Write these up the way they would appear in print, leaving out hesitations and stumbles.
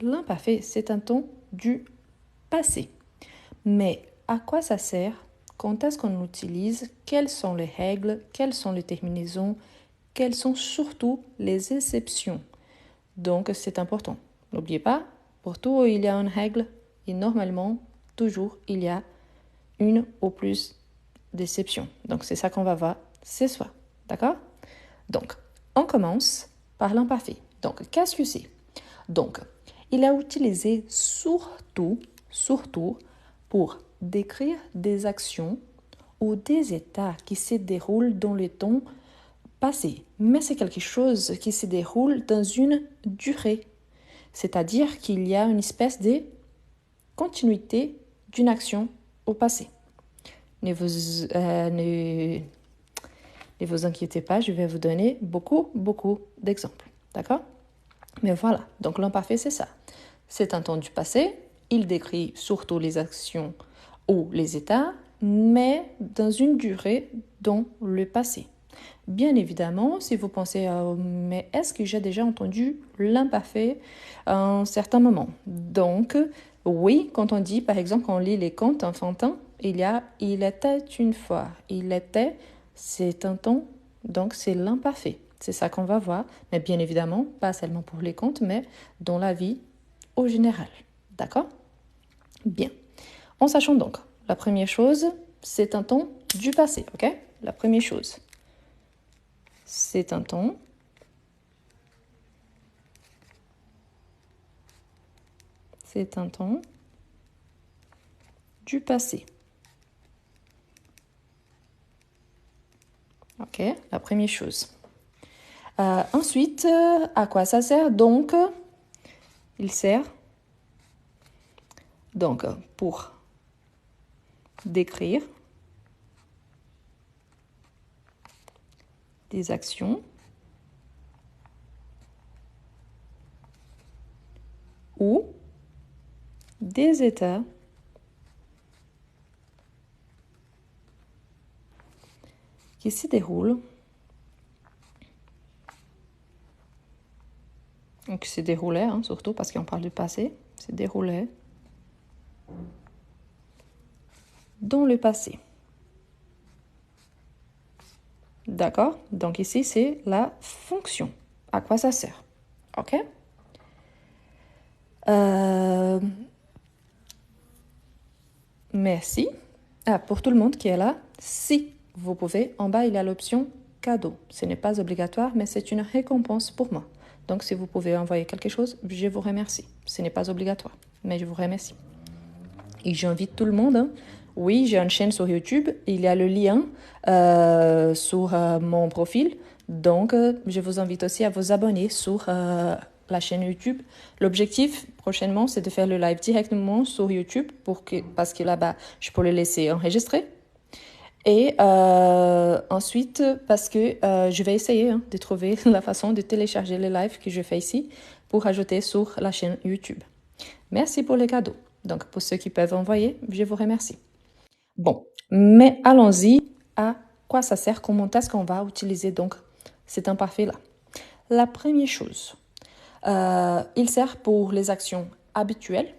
L'imparfait, c'est un temps du passé. Mais à quoi ça sert? Quand est-ce qu'on l'utilise? Quelles sont les règles? Quelles sont les terminaisons? Quelles sont surtout les exceptions? Donc, c'est important. N'oubliez pas, pour tout, il y a une règle et normalement, toujours, il y a une ou plus d'exceptions. Donc, c'est ça qu'on va voir ce soir. D'accord? Donc, on commence par l'imparfait. Donc, qu'est-ce que c'est? Donc, il a utilisé surtout pour décrire des actions ou des états qui se déroulent dans le temps passé. Mais c'est quelque chose qui se déroule dans une durée. C'est-à-dire qu'il y a une espèce de continuité d'une action au passé. Ne vous inquiétez pas, je vais vous donner beaucoup d'exemples. D'accord? Mais voilà, donc l'imparfait, c'est ça. C'est un temps du passé, il décrit surtout les actions ou les états, mais dans une durée dans le passé. Bien évidemment, si vous pensez mais est-ce que j'ai déjà entendu l'imparfait à un certain moment? Donc, oui, quand on dit, par exemple, quand on lit les contes enfantins, il était une fois, il était, c'est un temps, donc c'est l'imparfait. C'est ça qu'on va voir, mais bien évidemment, pas seulement pour les contes, mais dans la vie au général. D'accord? Bien. En sachant donc, la première chose, c'est un temps du passé, ok? La première chose, c'est un temps du passé. Ok, la première chose. Ensuite, à quoi ça sert? Donc, il sert donc pour décrire des actions ou des états qui se déroulent, qui se déroulaient, surtout parce qu'on parle du passé, se déroulaient dans le passé. D'accord? Donc ici, c'est la fonction. À quoi ça sert? Ok? Merci. Pour tout le monde qui est là, si vous pouvez, en bas, il y a l'option cadeau. Ce n'est pas obligatoire, mais c'est une récompense pour moi. Donc, si vous pouvez envoyer quelque chose, je vous remercie. Ce n'est pas obligatoire, mais je vous remercie. Et j'invite tout le monde. Oui, j'ai une chaîne sur YouTube. Il y a le lien sur mon profil. Donc, je vous invite aussi à vous abonner sur la chaîne YouTube. L'objectif prochainement, c'est de faire le live directement sur YouTube parce que là-bas, je peux le laisser enregistrer. Et ensuite, parce que je vais essayer de trouver la façon de télécharger les lives que je fais ici pour ajouter sur la chaîne YouTube. Merci pour les cadeaux. Donc, pour ceux qui peuvent envoyer, je vous remercie. Bon, mais allons-y. À quoi ça sert? Comment est-ce qu'on va utiliser donc cet imparfait-là? La première chose, il sert pour les actions habituelles.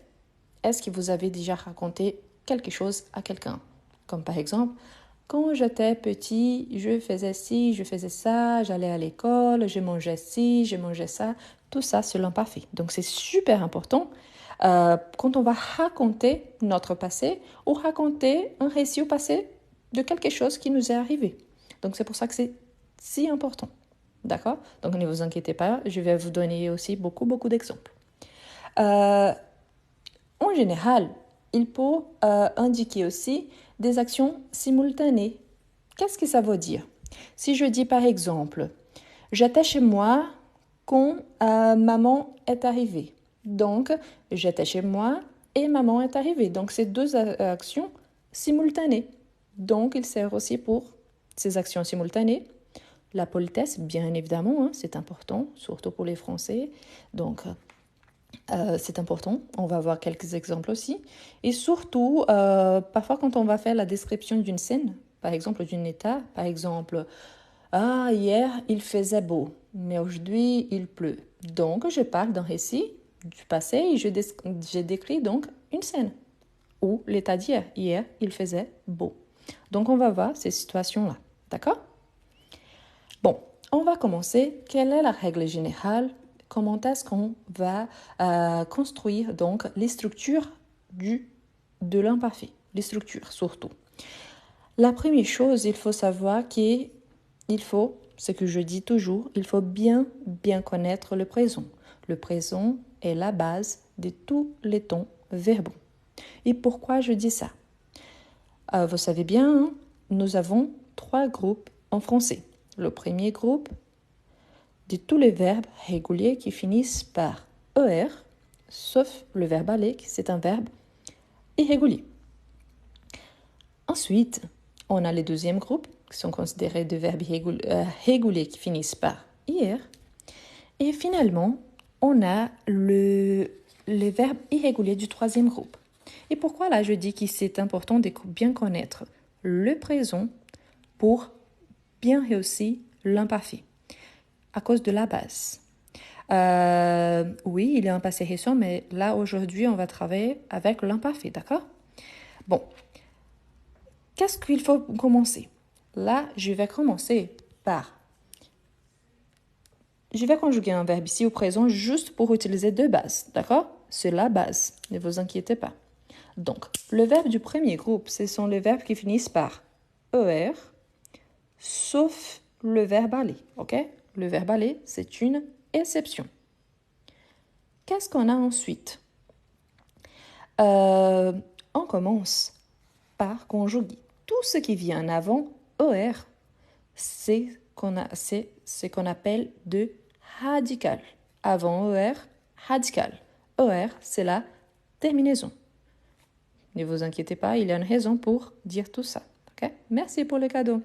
Est-ce que vous avez déjà raconté quelque chose à quelqu'un? Comme par exemple, quand j'étais petit, je faisais ci, je faisais ça, j'allais à l'école, je mangeais ci, je mangeais ça. Tout ça, c'est l'imparfait. Donc, c'est super important quand on va raconter notre passé ou raconter un récit au passé de quelque chose qui nous est arrivé. Donc, c'est pour ça que c'est si important. D'accord? Donc, ne vous inquiétez pas, je vais vous donner aussi beaucoup d'exemples. En général, il peut indiquer aussi des actions simultanées. Qu'est-ce que ça veut dire? Si je dis par exemple, j'étais chez moi quand maman est arrivée. Donc, j'étais chez moi et maman est arrivée. Donc, c'est deux actions simultanées. Donc, il sert aussi pour ces actions simultanées. La politesse, bien évidemment, c'est important, surtout pour les Français. Donc, c'est important. On va voir quelques exemples aussi. Et surtout, parfois quand on va faire la description d'une scène, par exemple d'un état, par exemple, hier il faisait beau, mais aujourd'hui il pleut. Donc je parle d'un récit du passé et j'ai décrit donc une scène ou l'état d'hier. Hier, il faisait beau. Donc, on va voir ces situations-là. D'accord? Bon, on va commencer. Quelle est la règle générale? Comment est-ce qu'on va construire donc les structures de l'imparfait? Les structures surtout. La première chose, il faut savoir qu'il faut, ce que je dis toujours, il faut bien connaître le présent. Le présent est la base de tous les temps verbaux. Et pourquoi je dis ça? Vous savez bien, hein, nous avons 3 groupes en français. Le premier groupe de tous les verbes réguliers qui finissent par ER, sauf le verbe aller, qui c'est un verbe irrégulier. Ensuite, on a le deuxième groupe, qui sont considérés des verbes réguliers qui finissent par IR. Et finalement, on a les verbes irréguliers du troisième groupe. Et pourquoi là je dis que c'est important de bien connaître le présent pour bien réussir l'imparfait? À cause de la base. Oui, il y a un passé récent, mais là aujourd'hui on va travailler avec l'imparfait, d'accord? Bon, qu'est-ce qu'il faut commencer? Là, je vais commencer par... Je vais conjuguer un verbe ici au présent juste pour utiliser 2 bases, d'accord? C'est la base, ne vous inquiétez pas. Donc, le verbe du premier groupe, ce sont les verbes qui finissent par ER, sauf le verbe aller, ok? Le verbe aller, c'est une exception. Qu'est-ce qu'on a ensuite? On commence par conjuguer. Tout ce qui vient avant ER, c'est ce qu'on appelle de radical. Avant ER, radical. ER, c'est la terminaison. Ne vous inquiétez pas, il y a une raison pour dire tout ça. Okay? Merci pour le cadeau.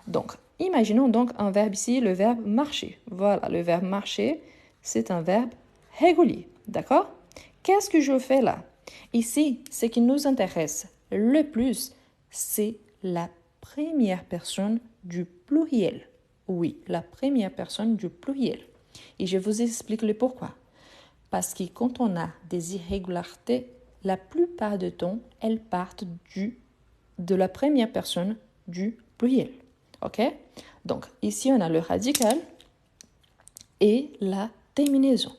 Donc, imaginons donc un verbe ici, le verbe marcher. Voilà, le verbe marcher, c'est un verbe régulier. D'accord? Qu'est-ce que je fais là? Ici, ce qui nous intéresse le plus, c'est la première personne du pluriel. Oui, la première personne du pluriel. Et je vous explique le pourquoi. Parce que quand on a des irrégularités, la plupart du temps, elles partent de la première personne du pluriel. OK? Donc, ici, on a le radical et la terminaison.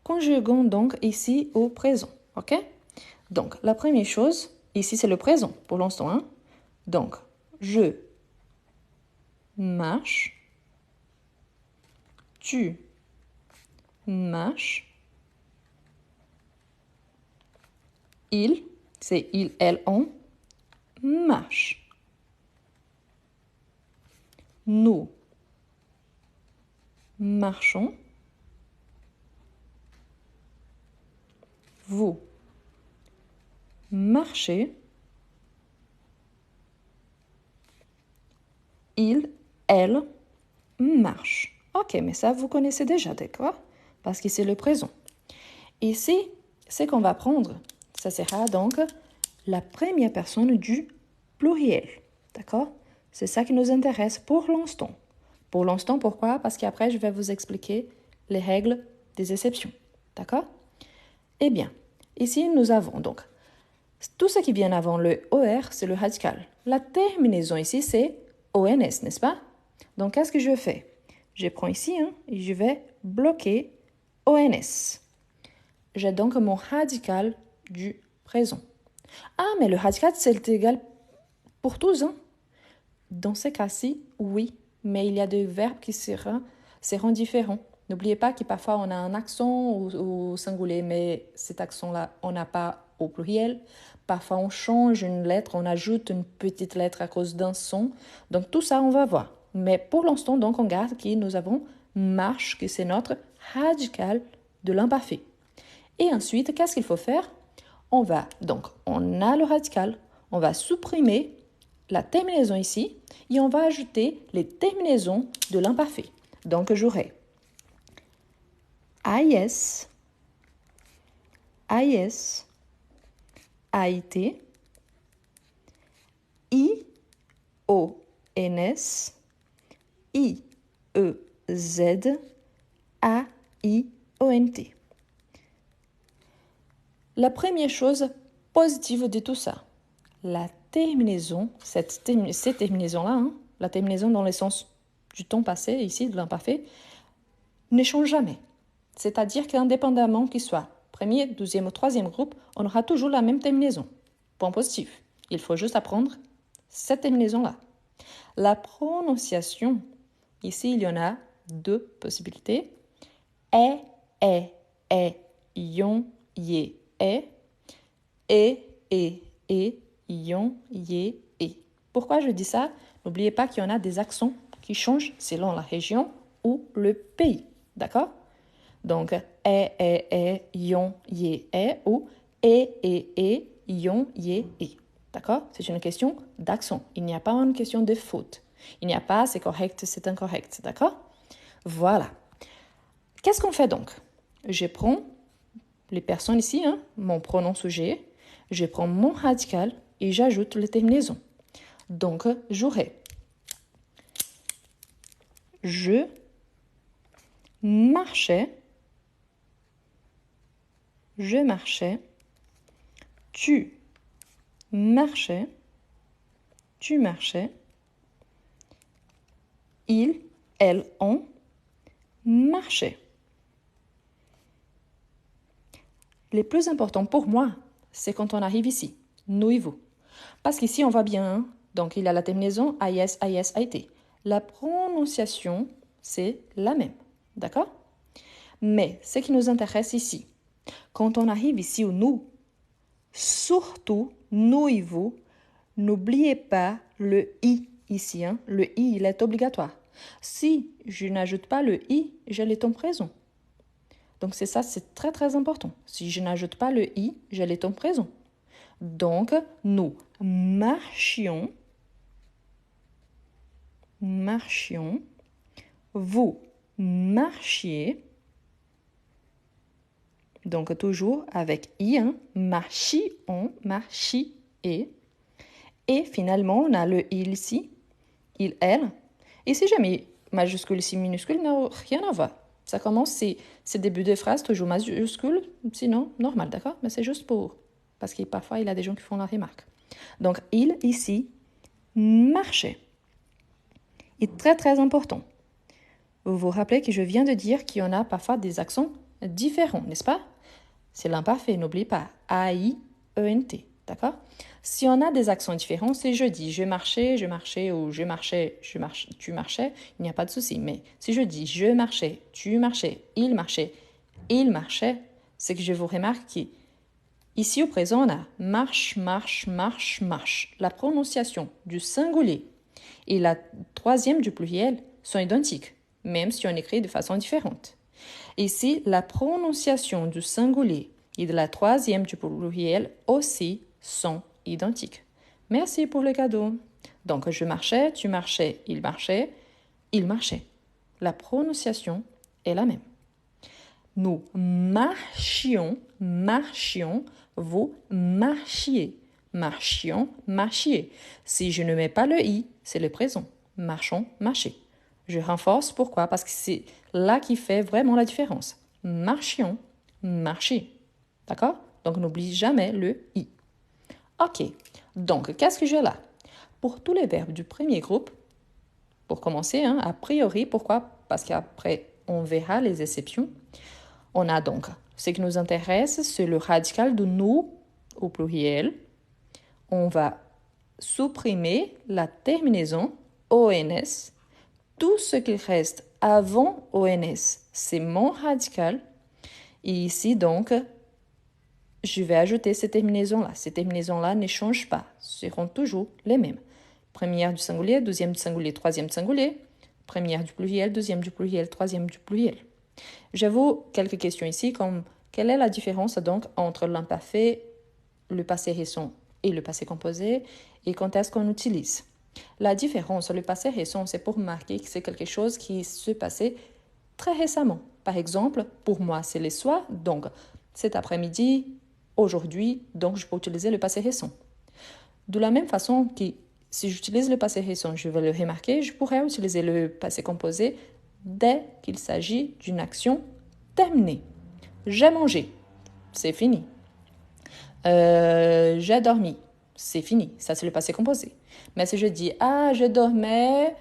Conjuguons donc ici au présent. OK? Donc, la première chose, ici, c'est le présent pour l'instant. Hein? Donc, je marche, tu marches, il, c'est il, elle, on, marche. Nous marchons. Vous marchez. Il, elle marche. Ok, mais ça, vous connaissez déjà, d'accord? Parce que c'est le présent. Ici, ce qu'on va prendre, ça sera donc la première personne du pluriel. D'accord? C'est ça qui nous intéresse pour l'instant. Pour l'instant, pourquoi? Parce qu'après, je vais vous expliquer les règles des exceptions. D'accord? Eh bien, ici, nous avons donc tout ce qui vient avant le OR, c'est le radical. La terminaison ici, c'est ONS, n'est-ce pas? Donc, qu'est-ce que je fais? Je prends ici et je vais bloquer ONS. J'ai donc mon radical du présent. Ah, mais le radical, c'est égal pour tous. Hein? Dans ce cas-ci, oui, mais il y a des verbes qui seront différents. N'oubliez pas que parfois on a un accent au singulier, mais cet accent-là, on n'a pas au pluriel. Parfois on change une lettre, on ajoute une petite lettre à cause d'un son. Donc tout ça, on va voir. Mais pour l'instant, donc on garde que nous avons marche, que c'est notre radical de l'imparfait. Et ensuite, qu'est-ce qu'il faut faire? On a le radical, on va supprimer la terminaison ici et on va ajouter les terminaisons de l'imparfait. Donc, j'aurai AIS, AIS, AIT, IONS, IEZ, AIONT. La première chose positive de tout ça, la terminaison, ces terminaisons-là, hein, la terminaison dans le sens du temps passé, ici, de l'imparfait, ne change jamais. C'est-à-dire qu'indépendamment qu'il soit premier, deuxième ou troisième groupe, on aura toujours la même terminaison. Point positif. Il faut juste apprendre cette terminaison-là. La prononciation, ici, il y en a deux possibilités. Ion, ye, ion, ye, e. Pourquoi je dis ça? N'oubliez pas qu'il y en a des accents qui changent selon la région ou le pays. D'accord? Donc, ion, ye, ou ion, ye, e. D'accord? C'est une question d'accent. Il n'y a pas une question de faute. Il n'y a pas c'est correct, c'est incorrect. D'accord? Voilà. Qu'est-ce qu'on fait donc? Je prends les personnes ici, hein, mon pronom sujet, je prends mon radical et j'ajoute les terminaisons. Donc, j'aurai je marchais, tu marchais, il, elle, on marchait. Le plus important pour moi, c'est quand on arrive ici, nous et vous. Parce qu'ici, on va bien, hein? Donc il y a la terminaison AIS, AIS, AIT. La prononciation, c'est la même, d'accord? Mais ce qui nous intéresse ici, quand on arrive ici au nous, surtout, nous et vous, n'oubliez pas le i ici, hein? Le i, il est obligatoire. Si je n'ajoute pas le i, j'ai le temps présent. Donc c'est ça, c'est très très important. Si je n'ajoute pas le i, j'ai le temps présent. Donc nous marchions, vous marchiez. Donc toujours avec i, hein? Marchions, marchiez. Et finalement, on a le il ici, il, elle. Et si jamais majuscule ici, minuscule, n'a rien à voir. Ça commence, c'est début de phrase, toujours majuscule, sinon normal, d'accord? Mais c'est juste pour... Parce que parfois, il y a des gens qui font la remarque. Donc, il, ici, marchait. Et très, très important. Vous vous rappelez que je viens de dire qu'il y en a parfois des accents différents, n'est-ce pas? C'est l'imparfait, n'oubliez pas. A-I-E-N-T, d'accord? Si on a des accents différents, c'est je dis je marchais ou je marchais, tu marchais, il n'y a pas de souci. Mais si je dis je marchais, tu marchais, il marchait, c'est que je vous remarque qu'ici au présent, on a marche, marche, marche, marche. La prononciation du singulier et la troisième du pluriel sont identiques, même si on écrit de façon différente. Ici, la prononciation du singulier et de la troisième du pluriel aussi sont identiques. Merci pour le cadeau. Donc, je marchais, tu marchais, il marchait. La prononciation est la même. Nous marchions, vous marchiez. Marchiez. Si je ne mets pas le i, c'est le présent. Marchons, marcher. Je renforce, pourquoi? Parce que c'est là qui fait vraiment la différence. Marchions, marcher. D'accord? Donc, n'oublie jamais le i. Ok. Donc, qu'est-ce que j'ai là? Pour tous les verbes du premier groupe, pour commencer, hein, a priori, pourquoi? Parce qu'après, on verra les exceptions. On a donc, ce qui nous intéresse, c'est le radical de nous au pluriel. On va supprimer la terminaison ONS. Tout ce qui reste avant ONS, c'est mon radical. Et ici, donc, je vais ajouter ces terminaisons-là. Ces terminaisons-là ne changent pas, seront toujours les mêmes. Première du singulier, deuxième du singulier, troisième du singulier. Première du pluriel, deuxième du pluriel, troisième du pluriel. J'avoue quelques questions ici, comme quelle est la différence donc entre l'imparfait, le passé récent et le passé composé, et quand est-ce qu'on utilise? La différence, le passé récent, c'est pour marquer que c'est quelque chose qui se passait très récemment. Par exemple, pour moi, c'est le soir, donc cet après-midi, aujourd'hui, donc je peux utiliser le passé récent. De la même façon que si j'utilise le passé récent, je vais le remarquer, je pourrais utiliser le passé composé dès qu'il s'agit d'une action terminée. J'ai mangé, c'est fini. J'ai dormi. C'est fini. Ça, c'est le passé composé. Mais si je dis, ah, je dormais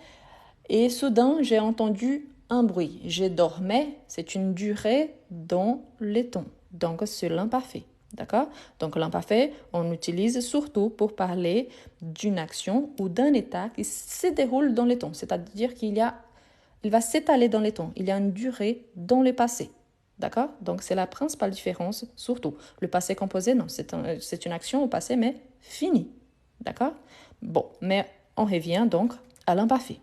et soudain, j'ai entendu un bruit. Je dormais, c'est une durée dans les temps. Donc, c'est l'imparfait. D'accord? Donc, l'imparfait, on utilise surtout pour parler d'une action ou d'un état qui se déroule dans les temps. C'est-à-dire il va s'étaler dans les temps. Il y a une durée dans le passé. D'accord? Donc, c'est la principale différence, surtout. Le passé composé, non, c'est une action au passé, mais finie. D'accord? Bon, mais on revient donc à l'imparfait.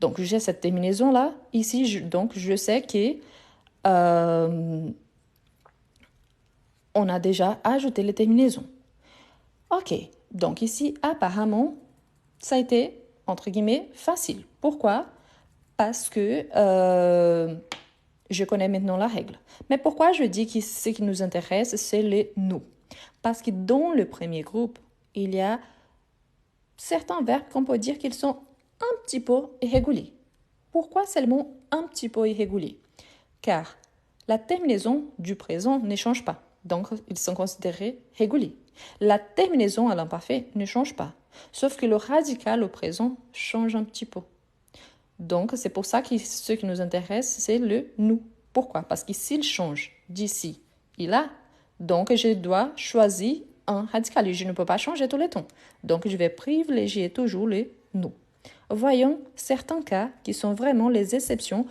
Donc, j'ai cette terminaison-là. Ici, je sais que on a déjà ajouté les terminaisons. Ok, donc ici, apparemment, ça a été, entre guillemets, facile. Pourquoi? Parce que je connais maintenant la règle. Mais pourquoi je dis que ce qui nous intéresse, c'est les nous? Parce que dans le premier groupe, il y a certains verbes qu'on peut dire qu'ils sont un petit peu irréguliers. Pourquoi seulement un petit peu irréguliers? Car la terminaison du présent ne change pas. Donc, ils sont considérés réguliers. La terminaison à l'imparfait ne change pas. Sauf que le radical au présent change un petit peu. Donc, c'est pour ça que ce qui nous intéresse, c'est le nous. Pourquoi? Parce que s'il change d'ici, il a, donc je dois choisir un radical et je ne peux pas changer tous les temps. Donc, je vais privilégier toujours le nous. Voyons certains cas qui sont vraiment les exceptions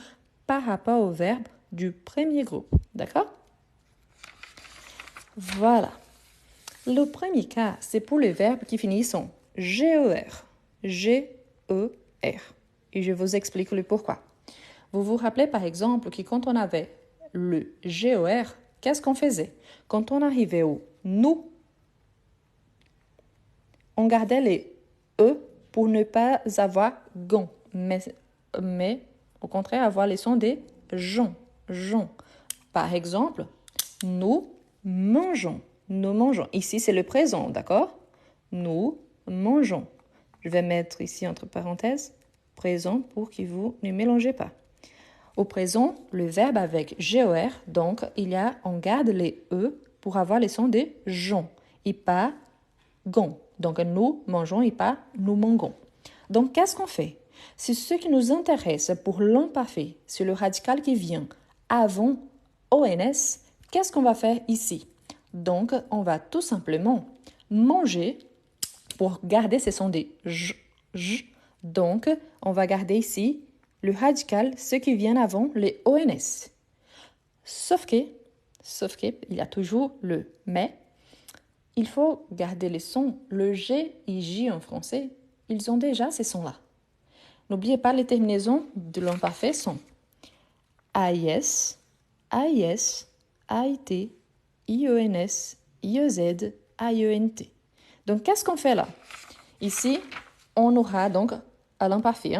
par rapport au verbe du premier groupe. D'accord? Voilà. Le premier cas, c'est pour les verbes qui finissent en GER. G-E-R. Et je vous explique le pourquoi. Vous vous rappelez par exemple que quand on avait le GER, qu'est-ce qu'on faisait? Quand on arrivait au nous, on gardait les E pour ne pas avoir gon, mais au contraire avoir les sons des jon. Par exemple, nous mangeons. Nous mangeons. Ici, c'est le présent, d'accord? Nous mangeons. Je vais mettre ici entre parenthèses présent pour que vous ne mélangez pas. Au présent, le verbe avec GER, donc on garde les E pour avoir les sons des jon et pas gon. Donc nous mangeons et pas nous mangons. Donc qu'est-ce qu'on fait? Si ce qui nous intéresse pour l'imparfait, c'est le radical qui vient avant ONS, qu'est-ce qu'on va faire ici? Donc on va tout simplement manger pour garder ce son des j. Donc on va garder ici le radical, ce qui vient avant les ONS. Sauf que, il y a toujours le mais. Il faut garder les sons. Le G et J en français, ils ont déjà ces sons-là. N'oubliez pas les terminaisons de l'imparfait sont AIS, AIS, AIT, IENS, IEZ, AIENT. Donc, qu'est-ce qu'on fait là? Ici, on aura donc à l'imparfait.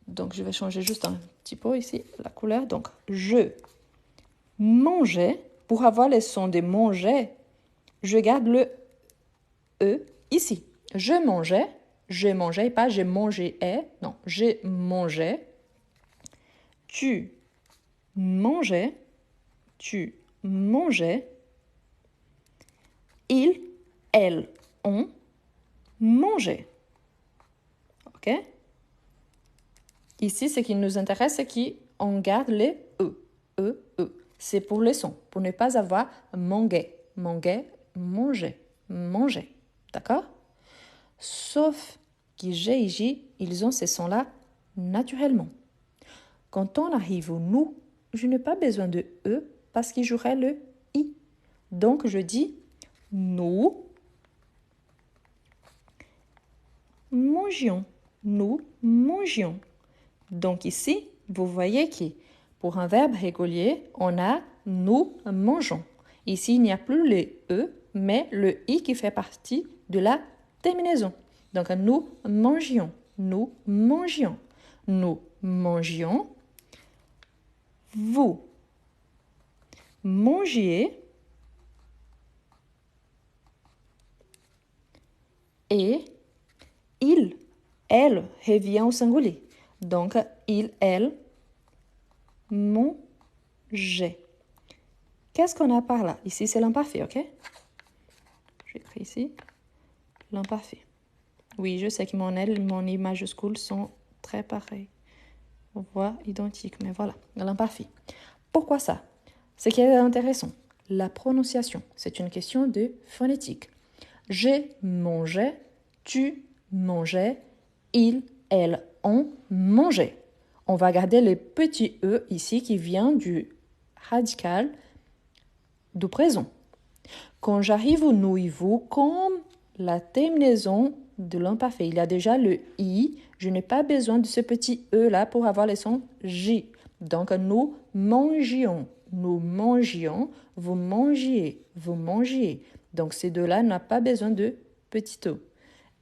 Donc, je vais changer juste un petit peu ici la couleur. Donc, je mangeais. Pour avoir les sons de manger, je garde le E ici. Je mangeais, pas j'ai mangé, non, je mangeais. Tu mangeais. Ils, elles, ont mangé. OK? Ici, ce qui nous intéresse, c'est qu'on garde les E. E. C'est pour les sons, pour ne pas avoir mangué, manger. D'accord? Sauf que G et J, ils ont ces sons-là naturellement. Quand on arrive au nous, je n'ai pas besoin de E parce qu'il jouerait le I. Donc, je dis nous mangions. Nous mangions. Donc ici, vous voyez que pour un verbe régulier, on a nous mangeons. Ici, il n'y a plus le E, mais le I qui fait partie de la terminaison. Donc, nous mangions. Nous mangions. Nous mangions. Vous mangiez. Et il, elle revient au singulier. Donc, il, elle mangeait. qu'est-ce qu'on a par là? Ici, c'est l'imparfait, ok? J'écris ici l'imparfait. Oui, je sais que mon L et mon I majuscule sont très pareils. On voit identiques, mais voilà, l'imparfait. Pourquoi ça? Ce qui est intéressant, la prononciation. C'est une question de phonétique. J'ai mangé, tu mangeais, il, elle, on mangeait. On va garder le petit E ici qui vient du radical du présent. Quand j'arrive au nous et vous, comme la terminaison de l'imparfait, il y a déjà le I, je n'ai pas besoin de ce petit E là pour avoir le son J. Donc nous mangions, vous mangiez, vous mangiez. Donc ces deux-là n'ont pas besoin de petit E.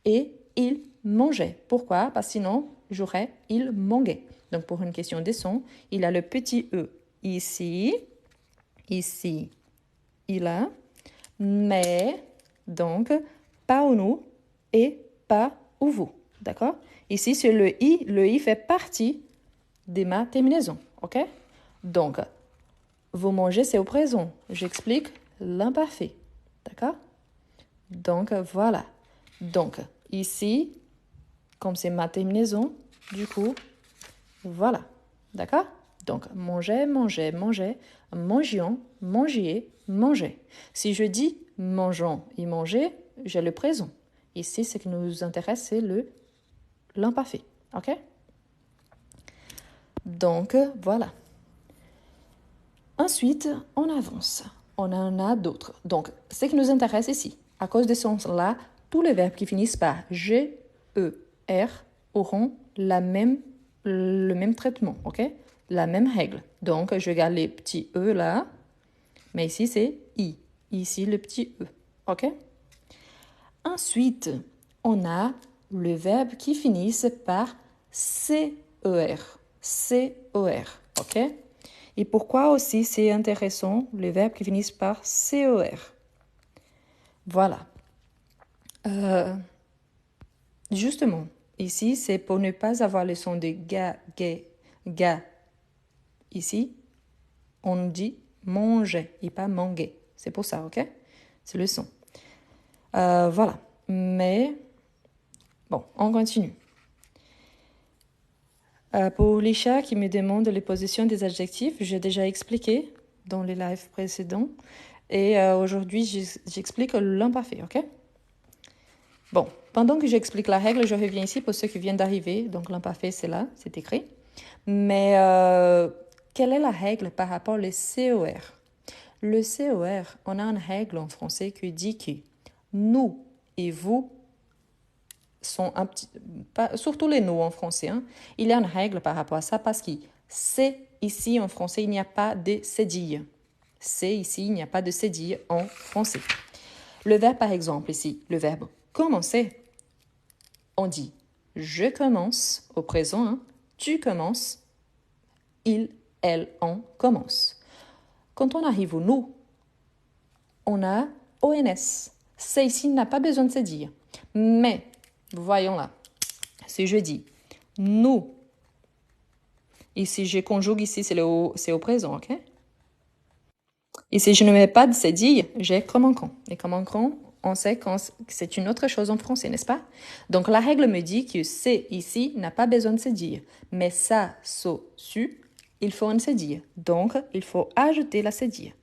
Et il mangeait. Pourquoi? Parce que sinon, j'aurais il manguait. Donc pour une question de son, il a le petit E ici, ici, il a, mais donc pas au nous et pas au vous. D'accord? Ici, c'est le I. Le I fait partie de ma terminaison. OK? Donc, vous mangez, c'est au présent. J'explique l'imparfait. D'accord? Donc, voilà. Donc, ici, comme c'est ma terminaison, du coup, voilà. D'accord? Donc, manger, manger, manger, mangions, mangiez, mangez. Si je dis mangeons et manger, j'ai le présent. Ici, ce qui nous intéresse, c'est l'imparfait. OK? Donc, voilà. Ensuite, on avance. On en a d'autres. Donc, ce qui nous intéresse ici, à cause de ce sens-là, tous les verbes qui finissent par G, E, R auront le même traitement, ok? La même règle. Donc, je garde les petits E là, mais ici, c'est I. Ici, le petit E, ok? Ensuite, on a le verbe qui finissent par CER. CER, ok? Et pourquoi aussi c'est intéressant, les verbes qui finissent par CER? Voilà. Justement, ici, c'est pour ne pas avoir le son de ga, gay, ga. Ici, on dit manger et pas manger. C'est pour ça, ok? C'est le son. Voilà. Mais, bon, on continue. Pour les chats qui me demandent les positions des adjectifs, j'ai déjà expliqué dans les lives précédents. Et aujourd'hui, j'explique l'imparfait, ok? Bon, pendant que j'explique la règle, je reviens ici pour ceux qui viennent d'arriver. Donc, l'imparfait, c'est là, c'est écrit. Mais quelle est la règle par rapport au COR? Le COR, on a une règle en français qui dit que nous et vous sont un petit... surtout les nous en français. Hein, il y a une règle par rapport à ça parce que c'est ici en français, il n'y a pas de cédille. C'est ici, il n'y a pas de cédille en français. Le verbe, par exemple, ici, le verbe commencer, on dit je commence au présent, hein, tu commences, il, elle, on commence. Quand on arrive au nous, on a ONS. C'est ici n'a pas besoin de se dire. Mais, voyons là, si je dis nous, ici je conjugue, ici c'est au présent, ok? Et si je ne mets pas de se dire, j'ai comme un con. Et comme un con, on sait que c'est une autre chose en français, n'est-ce pas? Donc la règle me dit que c'est ici n'a pas besoin de se dire. Mais ça, so, su, il faut un se dire. Donc il faut ajouter la se dire.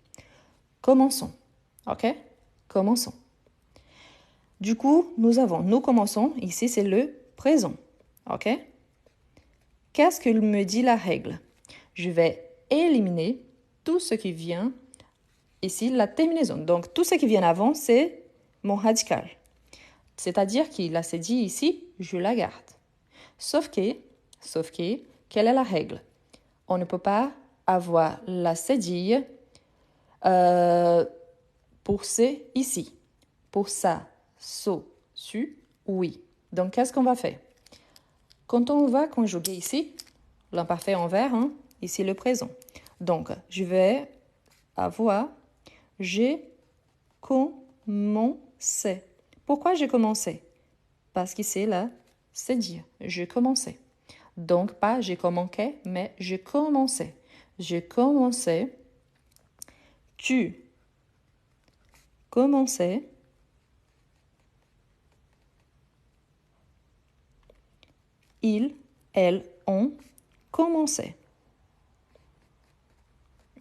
Commençons. Ok? Commençons. Du coup, nous commençons. Ici, c'est le présent. Ok? Qu'est-ce que me dit la règle? Je vais éliminer tout ce qui vient ici, la terminaison. Donc, tout ce qui vient avant, c'est mon radical. C'est-à-dire qu'il a se dit ici, je la garde. Sauf que, quelle est la règle? On ne peut pas avoir la cédille pour ce ici. Pour ça, so, su, oui. Donc, qu'est-ce qu'on va faire? Quand on va conjuguer ici, l'imparfait en vert, hein, ici le présent. Donc, je vais avoir j'ai commencé. Pourquoi j'ai commencé? Parce que c'est là, c'est dire. Je commençais. Donc, pas j'ai commencé, mais je commençais. Je commençais tu commençais, ils, elles, ont commencé.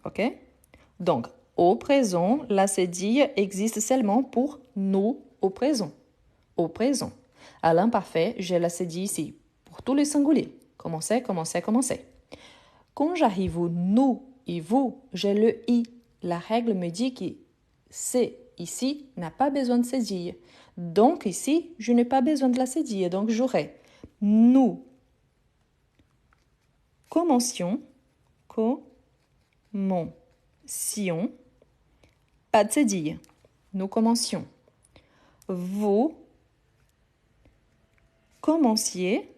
OK? Donc, au présent, la cédille existe seulement pour nous au présent. Au présent. À l'imparfait, j'ai la cédille ici pour tous les singuliers. Commencez, commencez, commencez. Quand j'arrive au nous et vous, j'ai le i. La règle me dit que c'est ici n'a pas besoin de cédille. Donc ici, je n'ai pas besoin de la cédille. Donc j'aurai nous commencions, pas de cédille. Nous commencions. Vous commenciez,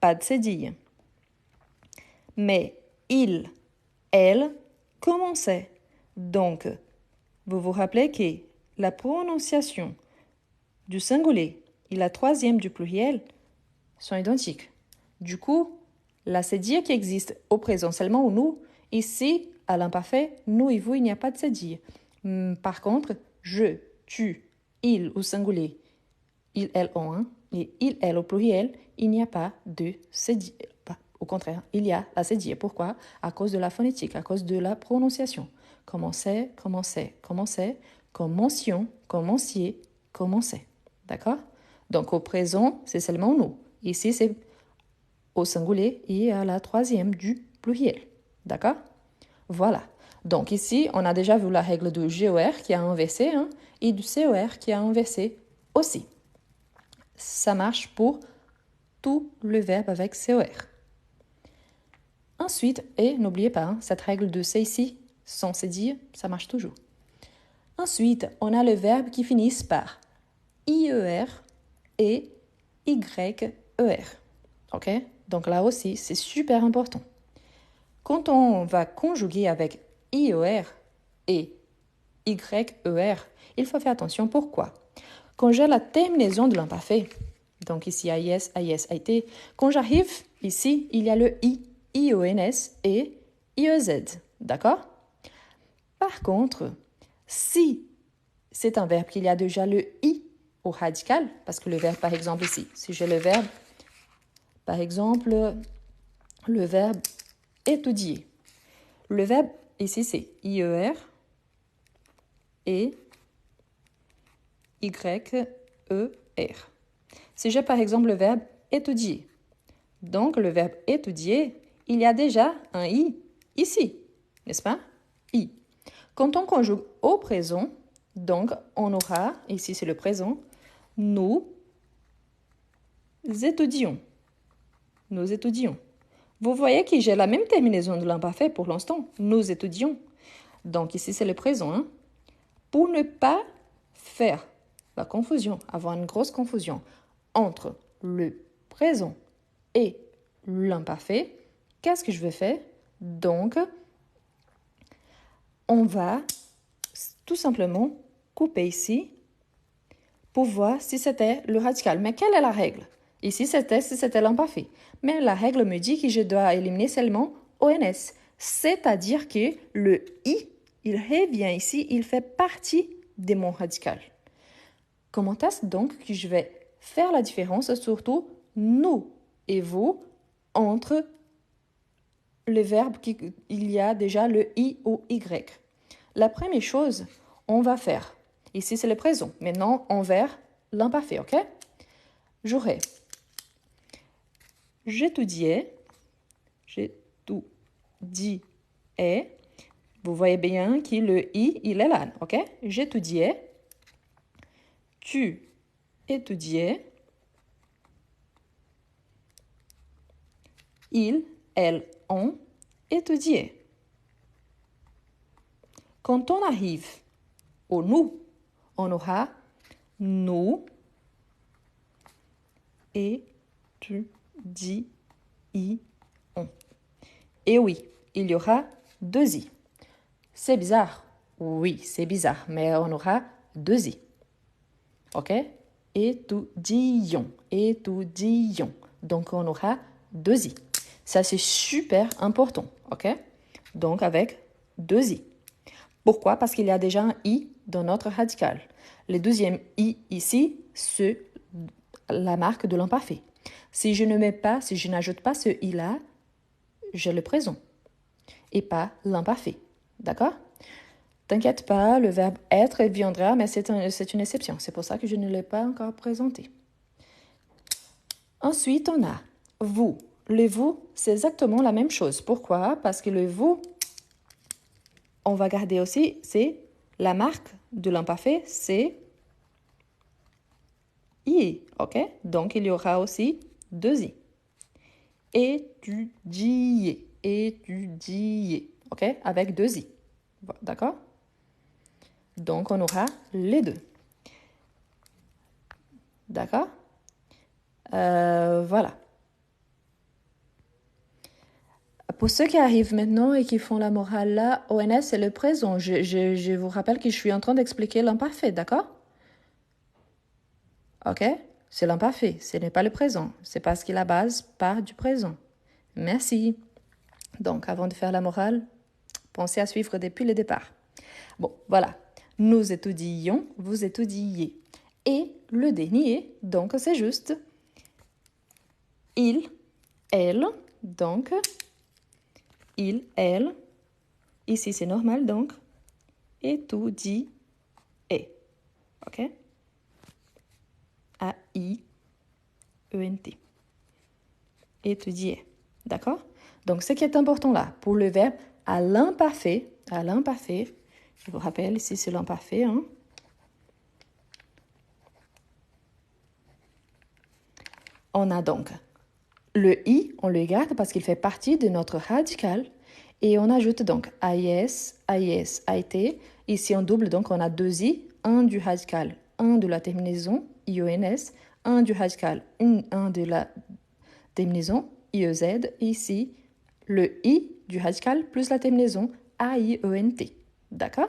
pas de cédille. Mais il, elle commençaient. Donc, vous vous rappelez que la prononciation du singulier et la troisième du pluriel sont identiques. Du coup, la cédille qui existe au présent seulement au nous, ici, à l'imparfait, nous et vous, il n'y a pas de cédille. Par contre, je, tu, il au singulier, il, elle, ont un, et il, elle au pluriel, il n'y a pas de cédille. Au contraire, il y a la cédille. Pourquoi? À cause de la phonétique, à cause de la prononciation. Commencez, commencez, commencez, commencions, commenciez, commencez. D'accord? Donc au présent, c'est seulement nous. Ici, c'est au singulier et à la troisième du pluriel. D'accord? Voilà. Donc ici, on a déjà vu la règle de GOR qui a inversé hein, et du COR qui a inversé aussi. Ça marche pour tout le verbe avec COR. Ensuite, et n'oubliez pas, hein, cette règle de c'est ici, sans cédille, ça marche toujours. Ensuite, on a le verbe qui finissent par IER et YER. OK? Donc là aussi, c'est super important. Quand on va conjuguer avec IER et YER, il faut faire attention. Pourquoi? Quand j'ai la terminaison de l'imparfait, donc ici AIS, AIS, AIT, quand j'arrive ici, il y a le I, IONS et IEZ. D'accord? Par contre, si c'est un verbe qu'il y a déjà le I au radical, parce que le verbe, par exemple ici, si j'ai le verbe, par exemple, le verbe étudier. Le verbe ici, c'est IER et YER. Si j'ai par exemple le verbe étudier, donc le verbe étudier, il y a déjà un I ici, n'est-ce pas? I. Quand on conjugue au présent, donc on aura, ici c'est le présent, nous étudions. Nous étudions. Vous voyez que j'ai la même terminaison de l'imparfait pour l'instant. Nous étudions. Donc ici c'est le présent. Hein? Pour ne pas faire la confusion, avoir une grosse confusion entre le présent et l'imparfait, qu'est-ce que je vais faire? Donc, on va tout simplement couper ici pour voir si c'était le radical. Mais quelle est la règle? Ici, si c'était l'imparfait. Mais la règle me dit que je dois éliminer seulement ONS. C'est-à-dire que le I, il revient ici, il fait partie de mon radical. Comment est-ce donc que je vais faire la différence, surtout nous et vous, entre les verbes qu'il y a déjà le I ou Y? La première chose, on va faire, ici c'est le présent, maintenant envers l'imparfait, ok? J'aurai, j'étudiais, vous voyez bien que le I, il est là, ok? J'étudiais, tu étudiais, ils, elles ont étudié. Quand on arrive au nous, on aura nous étudions. Et oui, il y aura deux i. C'est bizarre? Oui, c'est bizarre, mais on aura deux i. OK? Étudions, étudions. Donc, on aura deux i. Ça, c'est super important. OK? donc avec 2 i. Pourquoi? Parce qu'il y a déjà un i dans notre radical. Le deuxième i ici, c'est la marque de l'imparfait. Si je n'ajoute pas ce i-là, j'ai le présent et pas l'imparfait. D'accord? T'inquiète pas, le verbe être viendra, mais c'est une exception. C'est pour ça que je ne l'ai pas encore présenté. Ensuite, on a vous. Le vous, c'est exactement la même chose. Pourquoi? Parce que le vous, on va garder aussi, c'est la marque de l'imparfait, c'est i, ok? Donc, il y aura aussi 2 i. Étudier, étudier, ok? Avec 2 i, d'accord? Donc, on aura les deux. D'accord? Voilà. Pour ceux qui arrivent maintenant et qui font la morale là, ONS, c'est le présent. Je vous rappelle que je suis en train d'expliquer l'imparfait, d'accord? Ok? C'est l'imparfait, ce n'est pas le présent. C'est parce que la base part du présent. Merci. Donc, avant de faire la morale, pensez à suivre depuis le départ. Bon, voilà. Nous étudions, vous étudiez. Et le dernier, donc c'est juste il, elle, donc il, elle. Ici, c'est normal, donc étudie, et. OK? A-I-E-N-T. Étudier. D'accord? Donc, ce qui est important là, pour le verbe à l'imparfait, je vous rappelle, ici, c'est l'imparfait, hein? On a donc le i, on le garde parce qu'il fait partie de notre radical. Et on ajoute donc AIS, AIS, AIT. Ici, on double, donc on a 2 i, un du radical, un de la terminaison, IONS, un du radical, un de la terminaison, IEZ. Ici, le i du radical plus la terminaison, AIENT. D'accord?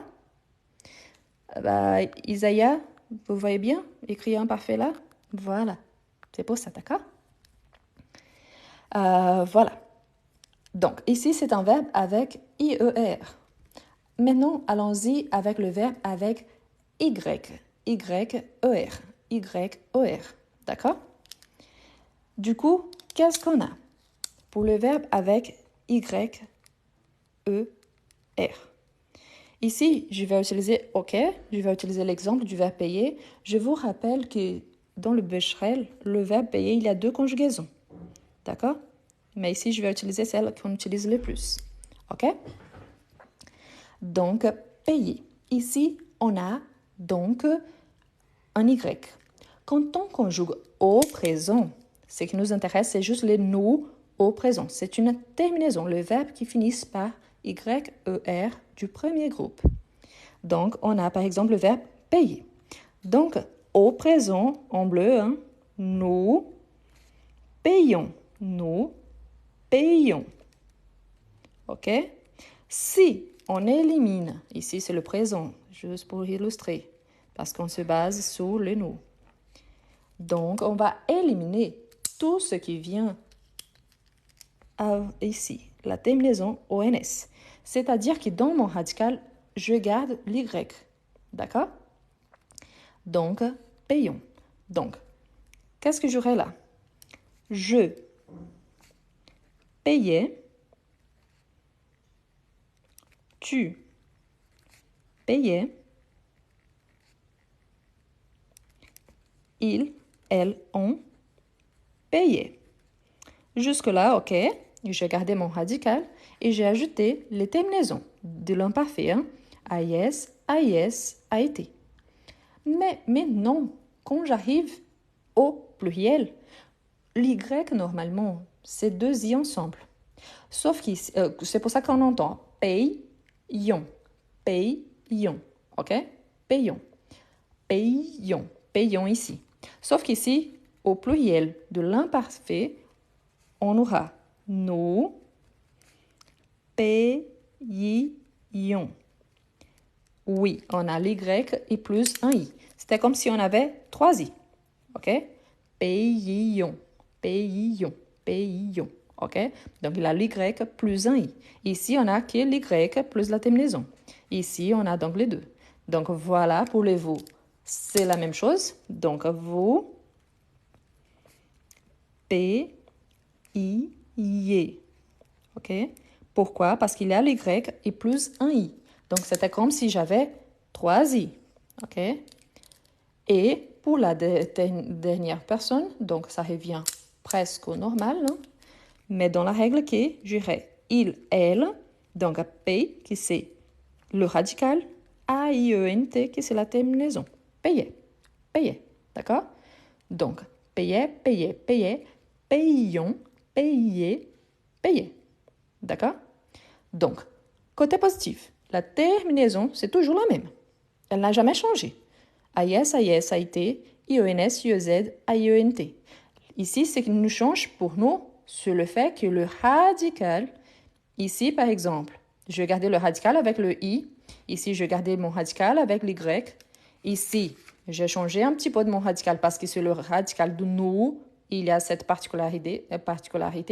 Isaiah, vous voyez bien? Écrit imparfait là? Voilà. C'est pour ça, d'accord? Voilà. Donc, ici, c'est un verbe avec IER. Maintenant, allons-y avec le verbe avec Y. Y-E-R. Y-O-R. D'accord? Du coup, qu'est-ce qu'on a pour le verbe avec Y-E-R? Ici, je vais utiliser OK. Je vais utiliser l'exemple du verbe payer. Je vous rappelle que dans le Becherel, le verbe payer, il y a 2 conjugaisons. D'accord? Mais ici, je vais utiliser celle qu'on utilise le plus. OK? Donc, payer. Ici, on a donc un Y. Quand on conjugue au présent, ce qui nous intéresse, c'est juste les nous au présent. C'est une terminaison, le verbe qui finit par Y-E-R du premier groupe. Donc, on a par exemple le verbe payer. Donc, au présent, en bleu, hein, nous payons. Nous payons. OK? Si on élimine, ici c'est le présent, juste pour illustrer, parce qu'on se base sur le nous. Donc, on va éliminer tout ce qui vient ici, la terminaison ONS. C'est-à-dire que dans mon radical, je garde l'Y. D'accord? Donc, payons. Donc, qu'est-ce que j'aurai là? Je payais, tu payais, ils, elles, on payé. Jusque-là, OK, j'ai gardé mon radical et j'ai ajouté les terminaisons de l'imparfait, hein? AIS, AIS, AIT. Mais maintenant, quand j'arrive au pluriel, l'Y, normalement, c'est 2 i ensemble. Sauf que c'est pour ça qu'on entend payons, payons, OK? Payons, payons, payons ici. Sauf qu'ici, au pluriel de l'imparfait, on aura nous payions. Oui, on a l'Y et plus un I. C'était comme si on avait 3 I. OK? Payions, payions, payions. OK? Donc, il a l'Y plus un I. Ici, on a que l'Y plus la terminaison. Ici, on a donc les deux. Donc, voilà, pour les vous, c'est la même chose. Donc, vous, P, I, Y. OK? Pourquoi? Parce qu'il y a l'Y et plus un I. Donc, c'était comme si j'avais 3 I. OK? Et pour la dernière personne, donc ça revient presque au normal, hein? Mais dans la règle qui j'irai il, elle, donc P qui c'est le radical, A-I-E-N-T qui c'est la terminaison. Payer, payer, d'accord? Donc, payer, payer, payer, payons, payer, payer, d'accord? Donc, côté positif, la terminaison, c'est toujours la même. Elle n'a jamais changé. AIS, AIS, AIT, IENS, IEZ, AIENT. Ici, ce qui nous change pour nous, c'est le fait que le radical, ici par exemple, je vais garder le radical avec le I. Ici, je vais garder mon radical avec l'Y. Ici, j'ai changé un petit peu de mon radical parce que c'est le radical de nous. Il y a cette particularité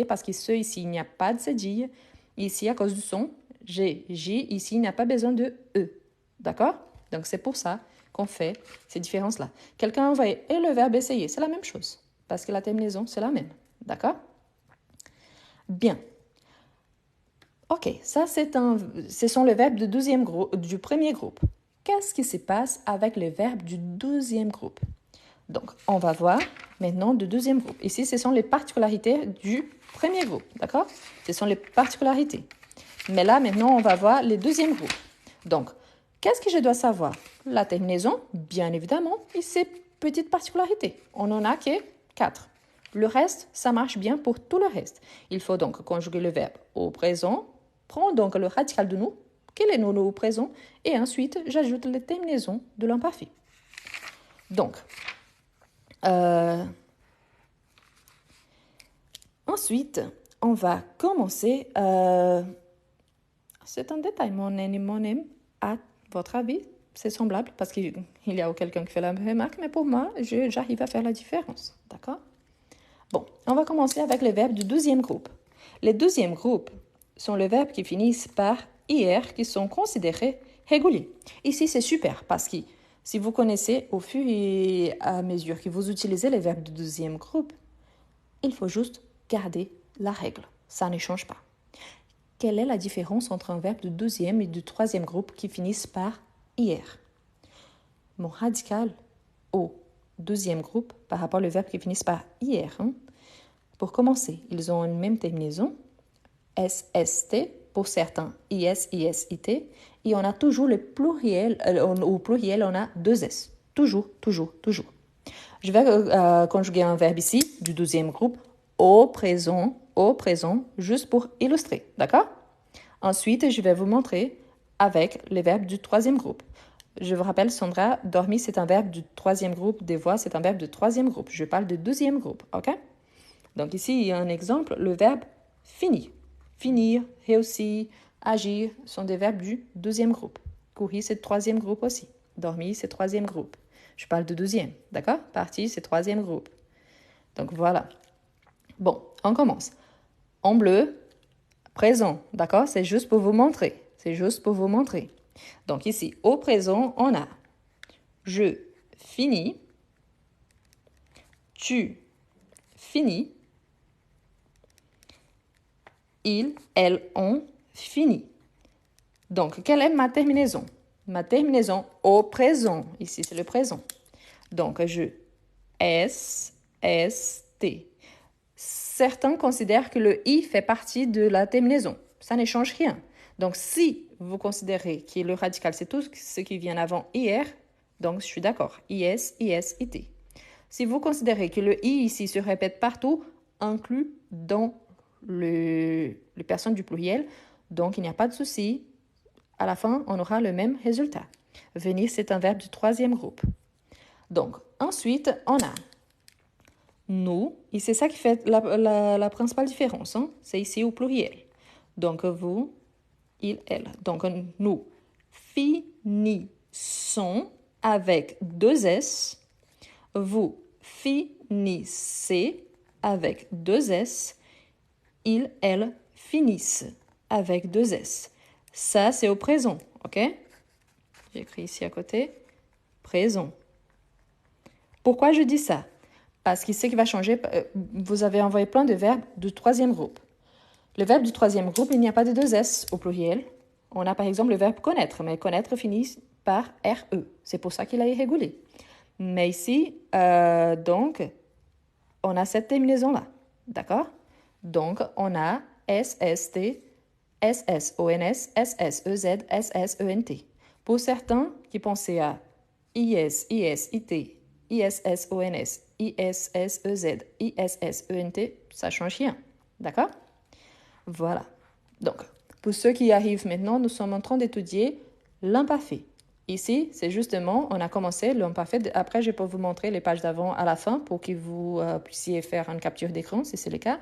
parce que ici, il n'y a pas de cédille. Ici, à cause du son, G, J, ici, il n'y a pas besoin de E. D'accord? Donc, c'est pour ça qu'on fait ces différences-là. Quelqu'un a envoyé et le verbe essayer, c'est la même chose parce que la terminaison, c'est la même. D'accord? Bien. OK, ça, ce sont les verbes du premier groupe. Qu'est-ce qui se passe avec les verbes du deuxième groupe? Donc, on va voir maintenant le deuxième groupe. Ici, ce sont les particularités du premier groupe, d'accord? Ce sont les particularités. Mais là, maintenant, on va voir les deuxièmes groupes. Donc, qu'est-ce que je dois savoir? La terminaison, bien évidemment, et ses petites particularités. On n'en a que 4. Le reste, ça marche bien pour tout le reste. Il faut donc conjuguer le verbe au présent. Prends donc le radical de nous, quel est nous au présent, et ensuite, j'ajoute les terminaisons de l'imparfait. Donc, ensuite, on va commencer. C'est un détail, mon aime. À votre avis, c'est semblable parce qu'il y a quelqu'un qui fait la remarque, mais pour moi, j'arrive à faire la différence. D'accord? Bon, on va commencer avec les verbes du deuxième groupe. Les deuxièmes groupes sont les verbes qui finissent par IR qui sont considérés réguliers. Ici, c'est super parce que si vous connaissez au fur et à mesure que vous utilisez les verbes du deuxième groupe, il faut juste garder la règle. Ça ne change pas. Quelle est la différence entre un verbe du deuxième et du troisième groupe qui finissent par IR? Mon radical au deuxième groupe par rapport aux verbes qui finissent par IR. Pour commencer, ils ont une même terminaison, SST, pour certains IS, IS, IT, et on a toujours le pluriel, au pluriel, on a 2 S. Toujours, toujours, toujours. Je vais conjuguer un verbe ici, du deuxième groupe, au présent, juste pour illustrer, d'accord? Ensuite, je vais vous montrer avec les verbes du troisième groupe. Je vous rappelle, Sandra, dormir, c'est un verbe du troisième groupe, devoir, c'est un verbe du troisième groupe. Je parle du deuxième groupe, ok? Donc ici, il y a un exemple, le verbe finir. Finir, réussir, agir sont des verbes du deuxième groupe. Courir, c'est le troisième groupe aussi. Dormir, c'est le troisième groupe. Je parle de deuxième, d'accord? Partir, c'est le troisième groupe. Donc voilà. Bon, on commence. En bleu, présent, d'accord? C'est juste pour vous montrer. C'est juste pour vous montrer. Donc ici, au présent, on a je finis, tu finis, il, elle, on fini. Donc, quelle est ma terminaison? Ma terminaison au présent. Ici, c'est le présent. Donc, je S, S, T. Certains considèrent que le I fait partie de la terminaison. Ça ne change rien. Donc, si vous considérez que le radical, c'est tout ce qui vient avant IR, donc je suis d'accord. IS, IS, IT. Si vous considérez que le I ici se répète partout, inclus dans les personnes du pluriel, donc il n'y a pas de souci. À la fin, on aura le même résultat. Venir, c'est un verbe du troisième groupe. Donc, ensuite, on a nous, et c'est ça qui fait la principale différence. C'est ici au pluriel. Donc, vous, il, elle. Donc, nous finissons avec 2 S. Vous finissez avec 2 S. ils, elles finissent avec 2 S. Ça, c'est au présent, ok? J'écris ici à côté, présent. Pourquoi je dis ça? Parce qu'il sait qu'il va changer. Vous avez envoyé plein de verbes du troisième groupe. Le verbe du troisième groupe, il n'y a pas de 2 S au pluriel. On a par exemple le verbe connaître, mais connaître finit par RE. C'est pour ça qu'il a irrégulier. Mais ici, donc, on a cette terminaison-là. D'accord? Donc, on a SST, SSONS, SSEZ, SSENT. Pour certains qui pensaient à IS, IS, IT, ISSONS, ISSEZ, ISSENT, ça ne change rien. D'accord? Voilà. Donc, pour ceux qui arrivent maintenant, nous sommes en train d'étudier l'imparfait. Ici, c'est justement, on a commencé l'imparfait. Après, je peux vous montrer les pages d'avant à la fin pour que vous puissiez faire une capture d'écran, si c'est le cas.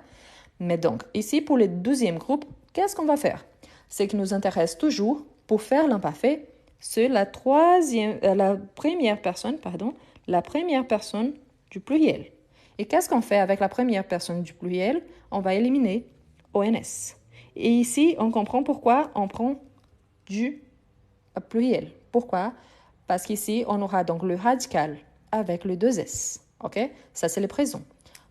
Mais donc, ici, pour le 12e groupe, qu'est-ce qu'on va faire? Ce qui nous intéresse toujours, pour faire l'imparfait, c'est la première personne du pluriel. Et qu'est-ce qu'on fait avec la première personne du pluriel? On va éliminer ONS. Et ici, on comprend pourquoi on prend du pluriel. Pourquoi? Parce qu'ici, on aura donc le radical avec le 2S. OK? Ça, c'est le présent.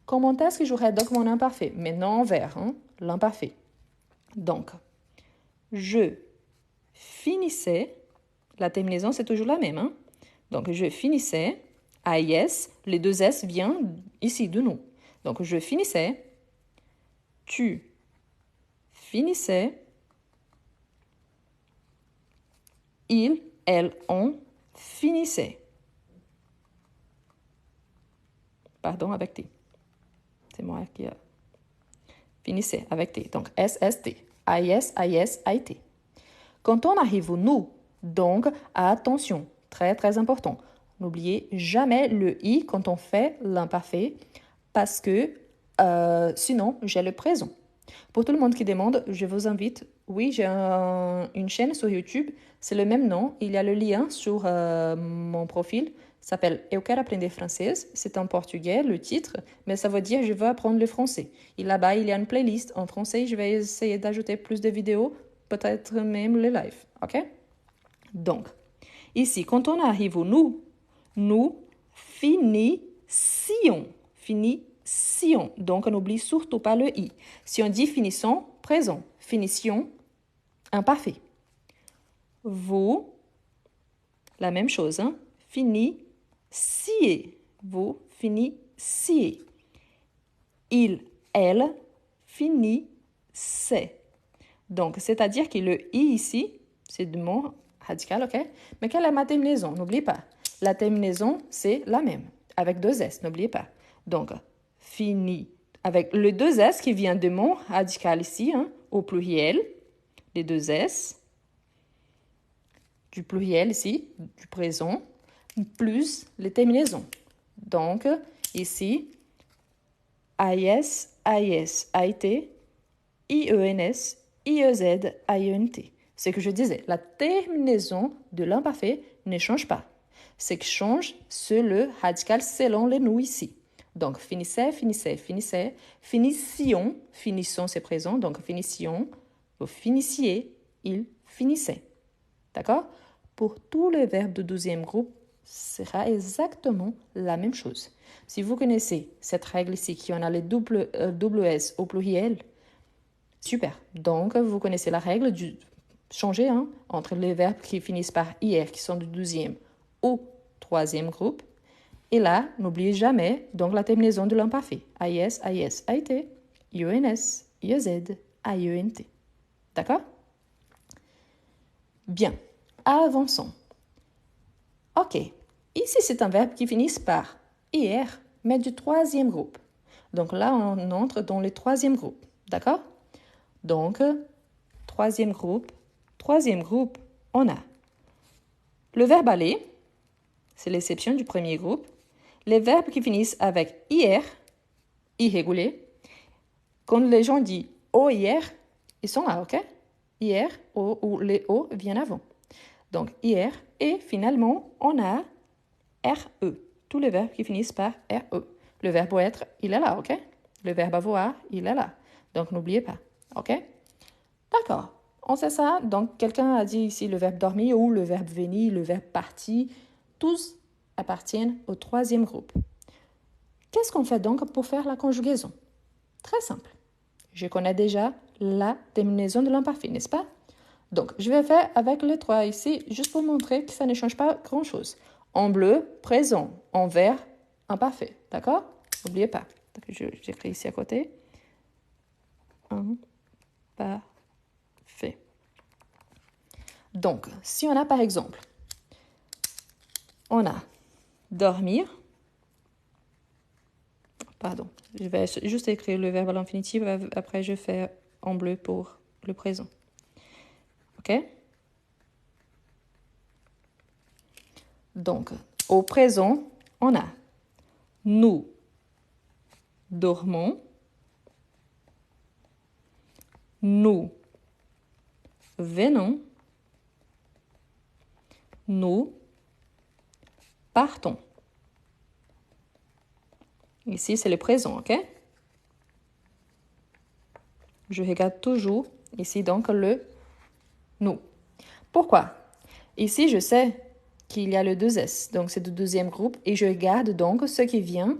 Comment est-ce que j'aurai donc mon imparfait? Maintenant, en vert, l'imparfait. Donc, je finissais, la terminaison, c'est toujours la même. Donc, je finissais, AIS, les 2S viennent ici de nous. Donc, je finissais, tu finissais, il, elle, on finissait. Pardon, avec T. C'est moi qui finissait avec T. Donc, SST. AIS, AIS, IT. Quand on arrive au nous, donc, attention, très, très important. N'oubliez jamais le I quand on fait l'imparfait parce que sinon, j'ai le présent. Pour tout le monde qui demande, je vous invite, oui, j'ai une chaîne sur YouTube, c'est le même nom, il y a le lien sur mon profil, ça s'appelle Eu quero aprender francês, c'est en portugais le titre, mais ça veut dire je veux apprendre le français. Et là-bas, il y a une playlist en français, je vais essayer d'ajouter plus de vidéos, peut-être même les lives, ok? Donc, ici, quand on arrive au nous finissions. Donc, on n'oublie surtout pas le i. Si on dit finissons, présent. Finissions, imparfait. Vous, la même chose. Finissiez. Vous finissiez. Il, elle, finissait. Donc, c'est-à-dire que le i ici, c'est du mot radical, ok? Mais quelle est ma terminaison? N'oubliez pas. La terminaison, c'est la même, avec 2 S, n'oubliez pas. Donc, fini, avec le 2 S qui vient de mon radical ici, au pluriel, les 2 S, du pluriel ici, du présent, plus les terminaisons. Donc, ici, AIS, AIS, AIT, IENS, IEZ, IENT. Ce que je disais, la terminaison de l'imparfait ne change pas. Ce qui change, c'est le radical selon les nous ici. Donc, finissait, finissait, finissait. Finissions, finissons, c'est présent. Donc, finissions, vous finissiez, il finissait. D'accord? Pour tous les verbes du 12e groupe, ce sera exactement la même chose. Si vous connaissez cette règle ici, qui en a les double S au pluriel, super. Donc, vous connaissez la règle du changer entre les verbes qui finissent par IR, qui sont du 12e au 3e groupe. Et là, n'oubliez jamais donc la terminaison de l'imparfait. AIS, AIS, AIT, IENS, IEZ, IENT. D'accord? Bien. Avançons. OK. Ici, c'est un verbe qui finit par IR, mais du 3e groupe. Donc là, on entre dans le 3e groupe. D'accord? Donc, 3e groupe, on a le verbe aller, c'est l'exception du premier groupe. Les verbes qui finissent avec IR, irrégulier. Quand les gens disent OIR, ils sont là, ok? IR, O, ou les O viennent avant. Donc, IR, et finalement, on a RE. Tous les verbes qui finissent par RE. Le verbe être, il est là, ok? Le verbe avoir, il est là. Donc, n'oubliez pas. OK? D'accord. On sait ça. Donc, quelqu'un a dit ici le verbe dormir ou le verbe venir, le verbe partir. Tous appartiennent au troisième groupe. Qu'est-ce qu'on fait donc pour faire la conjugaison? Très simple. Je connais déjà la terminaison de l'imparfait, n'est-ce pas? Donc, je vais faire avec les trois ici, juste pour montrer que ça ne change pas grand-chose. En bleu, présent. En vert, imparfait. D'accord? N'oubliez pas. J'écris ici à côté. Imparfait. Donc, si on a par exemple, on a dormir. Pardon, je vais juste écrire le verbe à l'infinitif, après je fais en bleu pour le présent. OK? Donc, au présent, on a nous dormons, nous venons, nous partons. Ici, c'est le présent, OK? Je regarde toujours ici, donc, le nous. Pourquoi? Ici, je sais qu'il y a le 2S, donc c'est le deuxième groupe, et je garde donc ce qui vient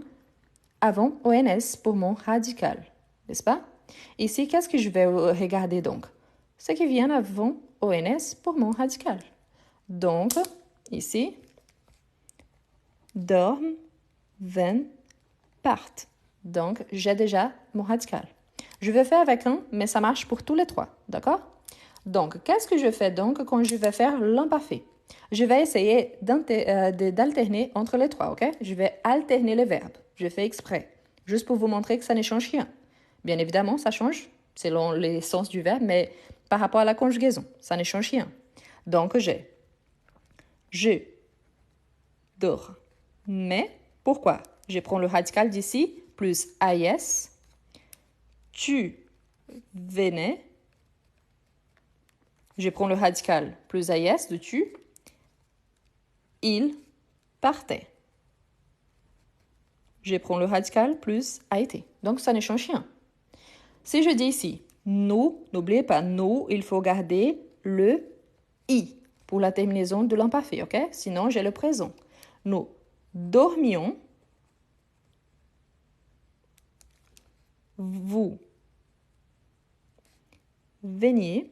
avant ONS pour mon radical, n'est-ce pas? Ici, qu'est-ce que je vais regarder donc? Ce qui vient avant ONS pour mon radical. Donc, ici, dorment, viennent, partent. Donc, j'ai déjà mon radical. Je vais faire avec un, mais ça marche pour tous les trois, d'accord? Donc, qu'est-ce que je fais donc quand je vais faire l'imparfait? Je vais essayer d'alterner entre les trois, ok? Je vais alterner les verbes. Je fais exprès, juste pour vous montrer que ça ne change rien. Bien évidemment, ça change selon les sens du verbe, mais par rapport à la conjugaison, ça ne change rien. Donc, j'ai je dors. Mais, pourquoi? Je prends le radical d'ici, plus AIS. Tu venais. Je prends le radical plus AIS de tu. Il partait. Je prends le radical plus a été. Donc, ça ne change rien. Si je dis ici, nous, n'oubliez pas, nous, il faut garder le i pour la terminaison de l'imparfait, ok? Sinon, j'ai le présent. Nous dormions. Vous veniez.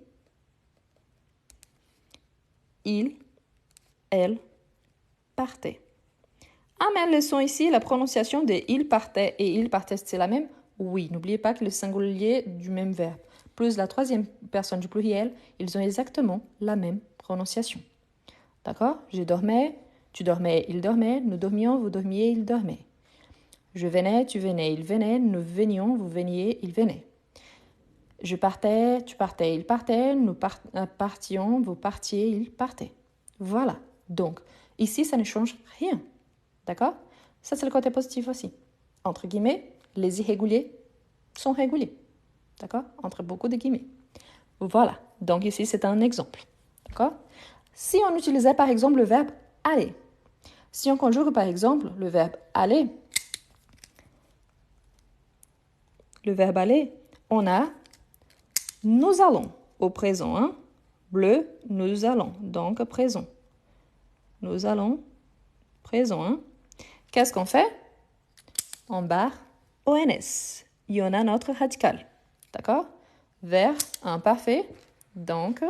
Il, elle partait. Ah, mais leçon ici, la prononciation de il partait et il partait, c'est la même? Oui, n'oubliez pas que le singulier du même verbe plus la troisième personne du pluriel, ils ont exactement la même prononciation. D'accord? Je dormais, tu dormais, il dormait, nous dormions, vous dormiez, il dormait. Je venais, tu venais, il venait, nous venions, vous veniez, il venait. Je partais, tu partais, il partait, nous partions, vous partiez, il partait. Voilà. Donc, ici, ça ne change rien. D'accord? Ça, c'est le côté positif aussi. Entre guillemets, les irréguliers sont réguliers. D'accord? Entre beaucoup de guillemets. Voilà. Donc, ici, c'est un exemple. D'accord? Si on utilisait, par exemple, le verbe aller. Si on conjugue, par exemple, le verbe aller, on a nous allons au présent. Hein? Bleu, nous allons. Donc, présent. Nous allons, présent. Hein? Qu'est-ce qu'on fait? En barre, ONS. Il y en a notre radical. D'accord? Vers imparfait. Donc,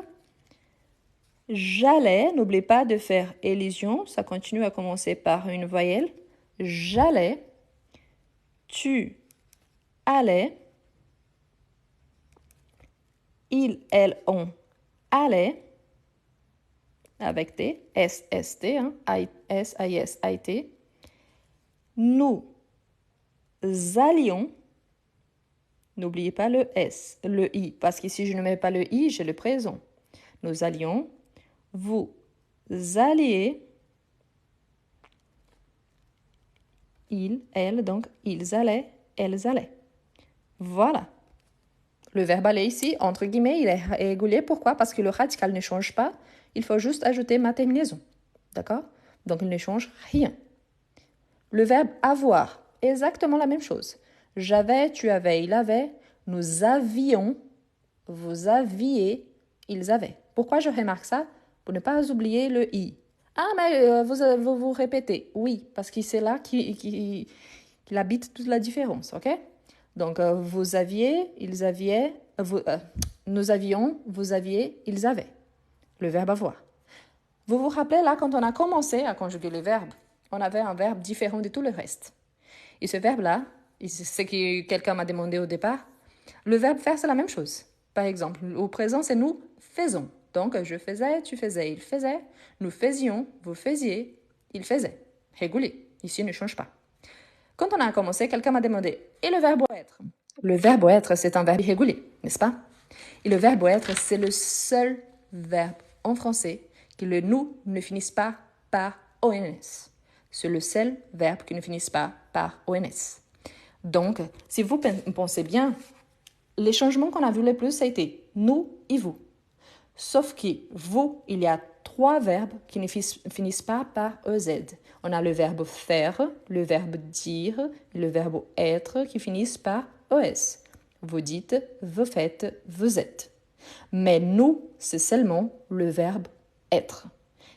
j'allais. N'oubliez pas de faire élision. Ça continue à commencer par une voyelle. J'allais. Tu allais. Il, elle, on allait. Avec T. S, S, T. Hein? S, I, S, I, T. Nous allions. N'oubliez pas le S, le I, parce qu'ici, je ne mets pas le I, j'ai le présent. Nous allions, vous alliez, il, elle, donc ils allaient, elles allaient. Voilà. Le verbe aller ici, entre guillemets, il est régulier. Pourquoi? Parce que le radical ne change pas. Il faut juste ajouter ma terminaison. D'accord? Donc, il ne change rien. Le verbe avoir, exactement la même chose. J'avais, tu avais, il avait. Nous avions, vous aviez, ils avaient. Pourquoi je remarque ça? Pour ne pas oublier le i. Ah, mais vous répétez. Oui, parce que c'est là qu'il habite toute la différence, ok? Donc, vous aviez, ils avaient, nous avions, vous aviez, ils avaient. Le verbe avoir. Vous vous rappelez là, quand on a commencé à conjuguer les verbes, on avait un verbe différent de tout le reste. Et ce verbe-là, c'est ce que quelqu'un m'a demandé au départ, le verbe faire, c'est la même chose. Par exemple, au présent, c'est nous faisons. Donc, je faisais, tu faisais, il faisait. Nous faisions, vous faisiez, il faisait. Régulier. Ici, ne change pas. Quand on a commencé, quelqu'un m'a demandé, et le verbe être? Le verbe être, c'est un verbe irrégulier, n'est-ce pas? Et le verbe être, c'est le seul verbe en français que le nous ne finisse pas par ONS. C'est le seul verbe qui ne finisse pas par ONS. Donc, si vous pensez bien, les changements qu'on a vus le plus, ça a été nous et vous. Sauf que vous, il y a 3 verbes qui ne finissent pas par EZ. On a le verbe faire, le verbe dire et le verbe être qui finissent par ES. Vous dites, vous faites, vous êtes. Mais nous, c'est seulement le verbe être.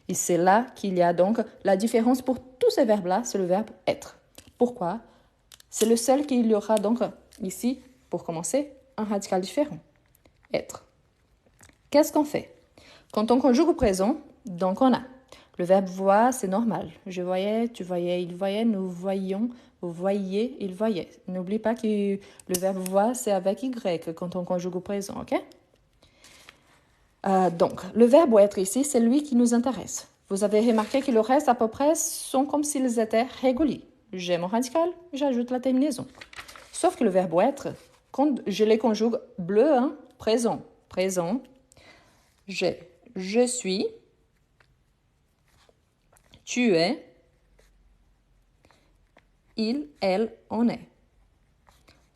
Et c'est là qu'il y a donc la différence pour tous ces verbes-là, c'est le verbe être. Pourquoi? C'est le seul qu'il y aura donc ici, pour commencer, un radical différent. Être. Qu'est-ce qu'on fait? Quand on conjugue au présent, donc on a le verbe voir, c'est normal. Je voyais, tu voyais, il voyait, nous voyions, vous voyiez, il voyait. N'oublie pas que le verbe voir, c'est avec Y quand on conjugue au présent, ok? Donc, le verbe être ici, c'est lui qui nous intéresse. Vous avez remarqué que le reste, à peu près, sont comme s'ils étaient réguliers. J'ai mon radical, j'ajoute la terminaison. Sauf que le verbe être, quand je les conjugue bleu, hein, présent, présent, je suis, tu es, il, elle, on est.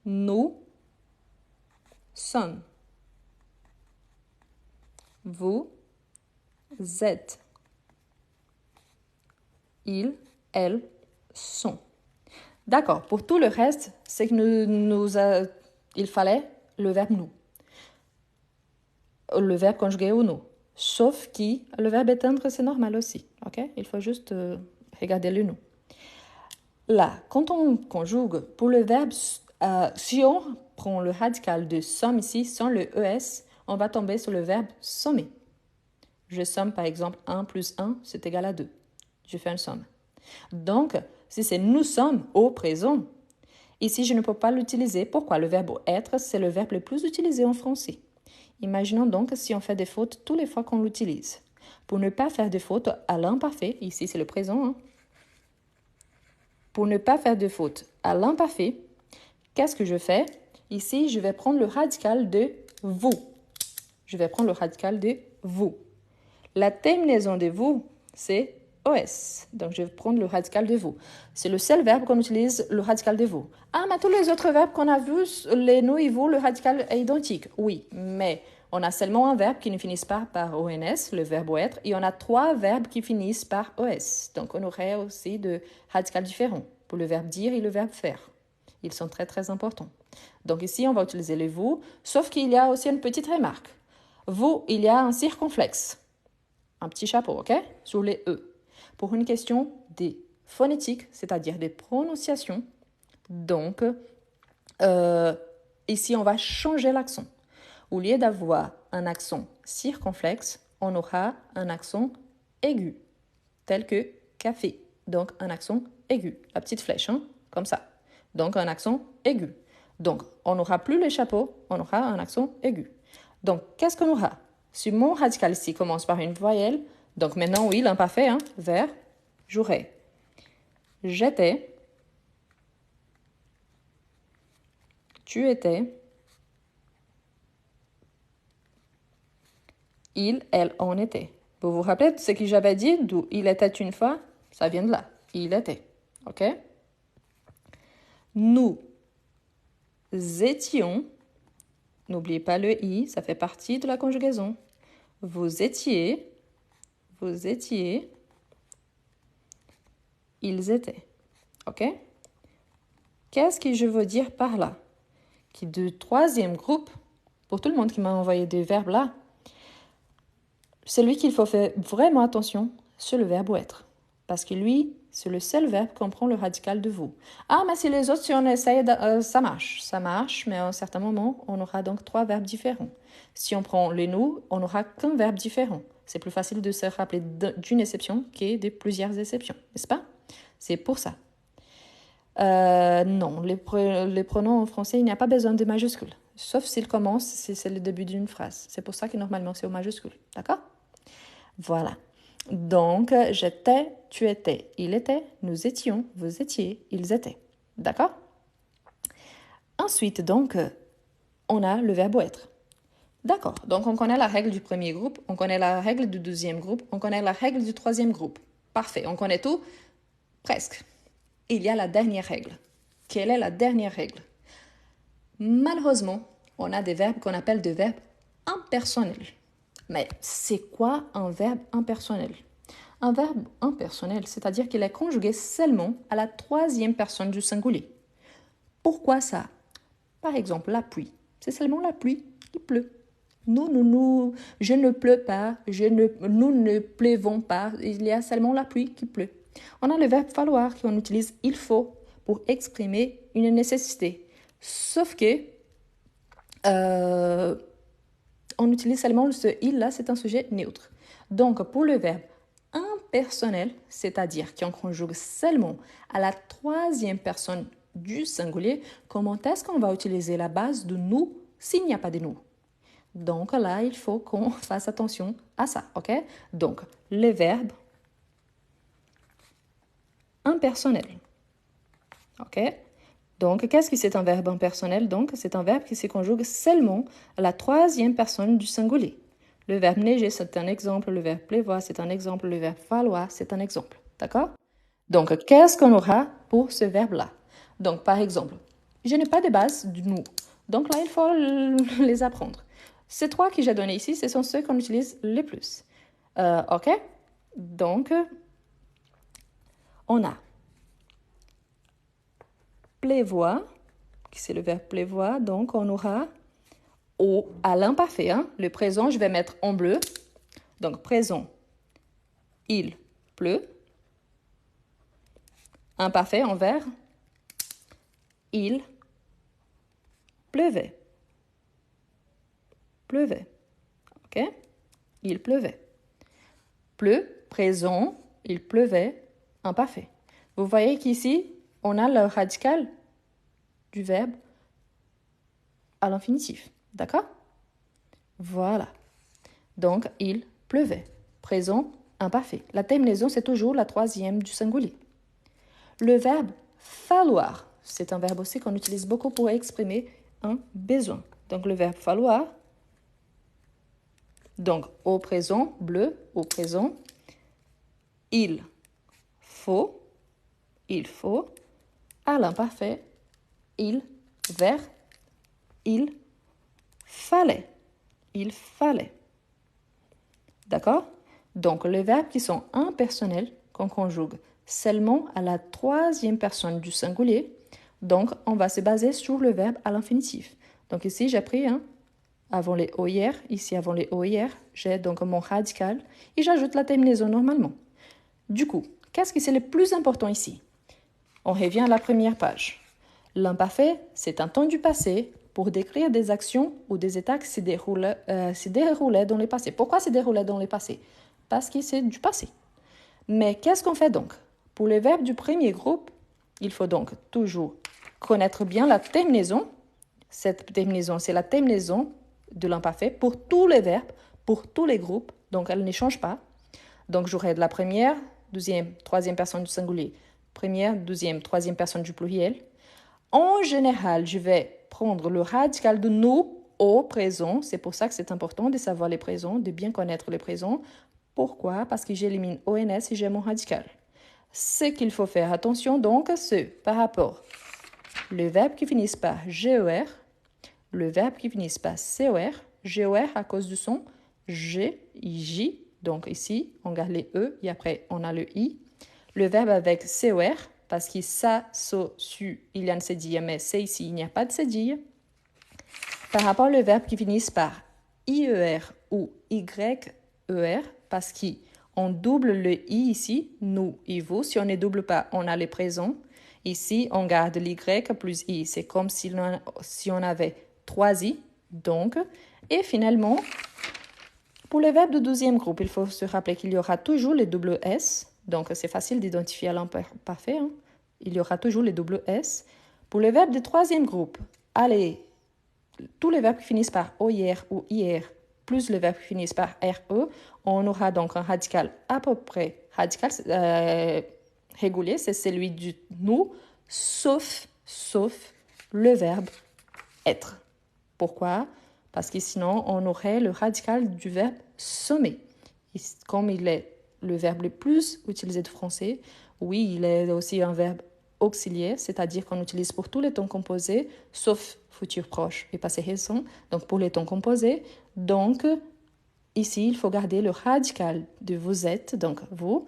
Nous sommes. Vous êtes. Ils, elles sont. D'accord, pour tout le reste, c'est que il fallait le verbe nous. Le verbe conjugué au nous. Sauf que le verbe éteindre, c'est normal aussi. Ok? Il faut juste regarder le nous. Là, quand on conjugue, pour le verbe, si on prend le radical de somme ici, sans le ES, on va tomber sur le verbe sommer. Je somme par exemple 1 plus 1, c'est égal à 2. Je fais une somme. Donc, si c'est nous sommes au présent, ici je ne peux pas l'utiliser. Pourquoi? Le verbe être, c'est le verbe le plus utilisé en français. Imaginons donc si on fait des fautes toutes les fois qu'on l'utilise. Pour ne pas faire de fautes à l'imparfait, ici c'est le présent, hein. Pour ne pas faire de fautes à l'imparfait, qu'est-ce que je fais? Ici, je vais prendre le radical de vous. Je vais prendre le radical de vous. La terminaison de vous, c'est OS. Donc, je vais prendre le radical de vous. C'est le seul verbe qu'on utilise, le radical de vous. Ah, mais tous les autres verbes qu'on a vus, les nous et vous, le radical est identique. Oui, mais on a seulement un verbe qui ne finisse pas par ONS, le verbe être, et on a 3 verbes qui finissent par OS. Donc, on aurait aussi de radicales différents pour le verbe dire et le verbe faire. Ils sont très, très importants. Donc, ici, on va utiliser le vous, sauf qu'il y a aussi une petite remarque. Vous, il y a un circonflexe. Un petit chapeau, ok? Sur les E. Pour une question des phonétiques, c'est-à-dire des prononciations. Donc, ici, on va changer l'accent. Au lieu d'avoir un accent circonflexe, on aura un accent aigu, tel que café. Donc, un accent aigu. La petite flèche, hein, comme ça. Donc, un accent aigu. Donc, on n'aura plus le chapeau, on aura un accent aigu. Donc, qu'est-ce qu'on aura? Si mon radical ici commence par une voyelle, donc maintenant, oui, l'imparfait, hein, vers, j'aurai. J'étais, tu étais, il, elle, on était. Vous vous rappelez de ce que j'avais dit, d'où il était une fois? Ça vient de là. Il était. OK? Nous étions, n'oubliez pas le i, ça fait partie de la conjugaison. Vous étiez, ils étaient. OK? Qu'est-ce que je veux dire par là? qui est du troisième groupe, pour tout le monde qui m'a envoyé des verbes là, c'est lui qu'il faut faire vraiment attention sur le verbe être. Parce que lui, c'est le seul verbe qui comprend le radical de vous. Ah, mais si les autres, si on essaye, ça marche. Ça marche, mais à un certain moment, on aura donc 3 verbes différents. Si on prend les nous, on n'aura qu'un verbe différent. C'est plus facile de se rappeler d'une exception que de plusieurs exceptions, n'est-ce pas? C'est pour ça. Non, les pronoms en français, il n'y a pas besoin de majuscules. Sauf s'ils commencent, c'est le début d'une phrase. C'est pour ça que normalement, c'est au majuscule. D'accord? Voilà. Donc, j'étais, tu étais, il était, nous étions, vous étiez, ils étaient. D'accord? Ensuite, donc, on a le verbe être. D'accord. Donc, on connaît la règle du premier groupe, on connaît la règle du deuxième groupe, on connaît la règle du troisième groupe. Parfait. On connaît tout? Presque. Il y a la dernière règle. Quelle est la dernière règle? Malheureusement, on a des verbes qu'on appelle des verbes impersonnels. Mais c'est quoi un verbe impersonnel? Un verbe impersonnel, c'est-à-dire qu'il est conjugué seulement à la troisième personne du singulier. Pourquoi ça? Par exemple, la pluie. C'est seulement la pluie qui pleut. Nous, je ne pleut pas, nous ne pleuvons pas, il y a seulement la pluie qui pleut. On a le verbe falloir qu'on utilise il faut pour exprimer une nécessité. Sauf que on utilise seulement ce il là, c'est un sujet neutre. Donc pour le verbe impersonnel, c'est-à-dire qu'on conjugue seulement à la troisième personne du singulier, comment est-ce qu'on va utiliser la base de nous s'il n'y a pas de nous? Donc là, il faut qu'on fasse attention à ça, ok? Donc, les verbes impersonnels, ok? Donc, qu'est-ce que c'est un verbe impersonnel? Donc, c'est un verbe qui se conjugue seulement à la troisième personne du singulier. Le verbe neiger, c'est un exemple. Le verbe pleuvoir, c'est un exemple. Le verbe falloir, c'est un exemple. D'accord? Donc, qu'est-ce qu'on aura pour ce verbe-là? Donc, par exemple, je n'ai pas de base du nous. Donc là, il faut les apprendre. Ces 3 que j'ai donnés ici, ce sont ceux qu'on utilise le plus. OK? Donc, on a pleuvoir, qui c'est le verbe pleuvoir. Donc, on aura à l'imparfait. Hein? Le présent, je vais mettre en bleu. Donc, présent, il pleut. Imparfait en vert, il pleuvait. Pleuvait. OK? Il pleuvait. Pleut, présent, il pleuvait, imparfait. Vous voyez qu'ici, on a le radical du verbe à l'infinitif. D'accord? Voilà. Donc, il pleuvait. Présent, imparfait. La terminaison, c'est toujours la troisième du singulier. Le verbe falloir, c'est un verbe aussi qu'on utilise beaucoup pour exprimer un besoin. Donc, le verbe falloir, donc au présent, bleu, au présent, il faut, à l'imparfait, il, vert, il fallait. D'accord? Donc, les verbes qui sont impersonnels, qu'on conjugue seulement à la troisième personne du singulier, donc on va se baser sur le verbe à l'infinitif. Donc ici, j'ai pris avant les OIR, ici avant les OIR, j'ai donc mon radical et j'ajoute la terminaison normalement. Du coup, qu'est-ce que c'est le plus important ici? On revient à la première page. L'imparfait, c'est un temps du passé pour décrire des actions ou des états qui se déroulaient dans le passé. Pourquoi se déroulaient dans le passé? Parce que c'est du passé. Mais qu'est-ce qu'on fait donc? Pour les verbes du premier groupe, il faut donc toujours connaître bien la terminaison. Cette terminaison, c'est la terminaison de l'imparfait pour tous les verbes, pour tous les groupes. Donc, elle ne change pas. Donc, j'aurai de la première, deuxième, troisième personne du singulier, première, deuxième, troisième personne du pluriel. En général, je vais prendre le radical de nous au présent. C'est pour ça que c'est important de savoir les présents, de bien connaître les présents. Pourquoi? Parce que j'élimine ONS et j'ai mon radical. Ce qu'il faut faire attention, donc, c'est par rapport le verbe qui finit par GER, le verbe qui finit par COR, GOR à cause du son, G, J, donc ici, on garde les E et après, on a le I. Le verbe avec COR, parce que ça, so, su, il y a une cédille, mais c'est ici, il n'y a pas de cédille. Par rapport aux verbes qui finissent par IER ou YER, parce qu'on double le I ici, nous et vous. Si on ne double pas, on a les présents. Ici, on garde l'Y plus I. C'est comme si on avait 3 I. Donc, et finalement, pour les verbes de deuxième groupe, il faut se rappeler qu'il y aura toujours les double S. Donc, c'est facile d'identifier l'imparfait. Hein. Il y aura toujours les double S. Pour les verbes de troisième groupe, allez, tous les verbes qui finissent par OIR ou IR, plus les verbes qui finissent par RE, on aura donc un radical à peu près régulier, c'est celui du nous, sauf le verbe être. Pourquoi? Parce que sinon, on aurait le radical du verbe sommer. Comme il est le verbe le plus utilisé de français, oui, il est aussi un verbe auxiliaire, c'est-à-dire qu'on utilise pour tous les temps composés, sauf futur proche et passé récent, donc pour les temps composés. Donc, ici, il faut garder le radical de vous êtes, donc vous,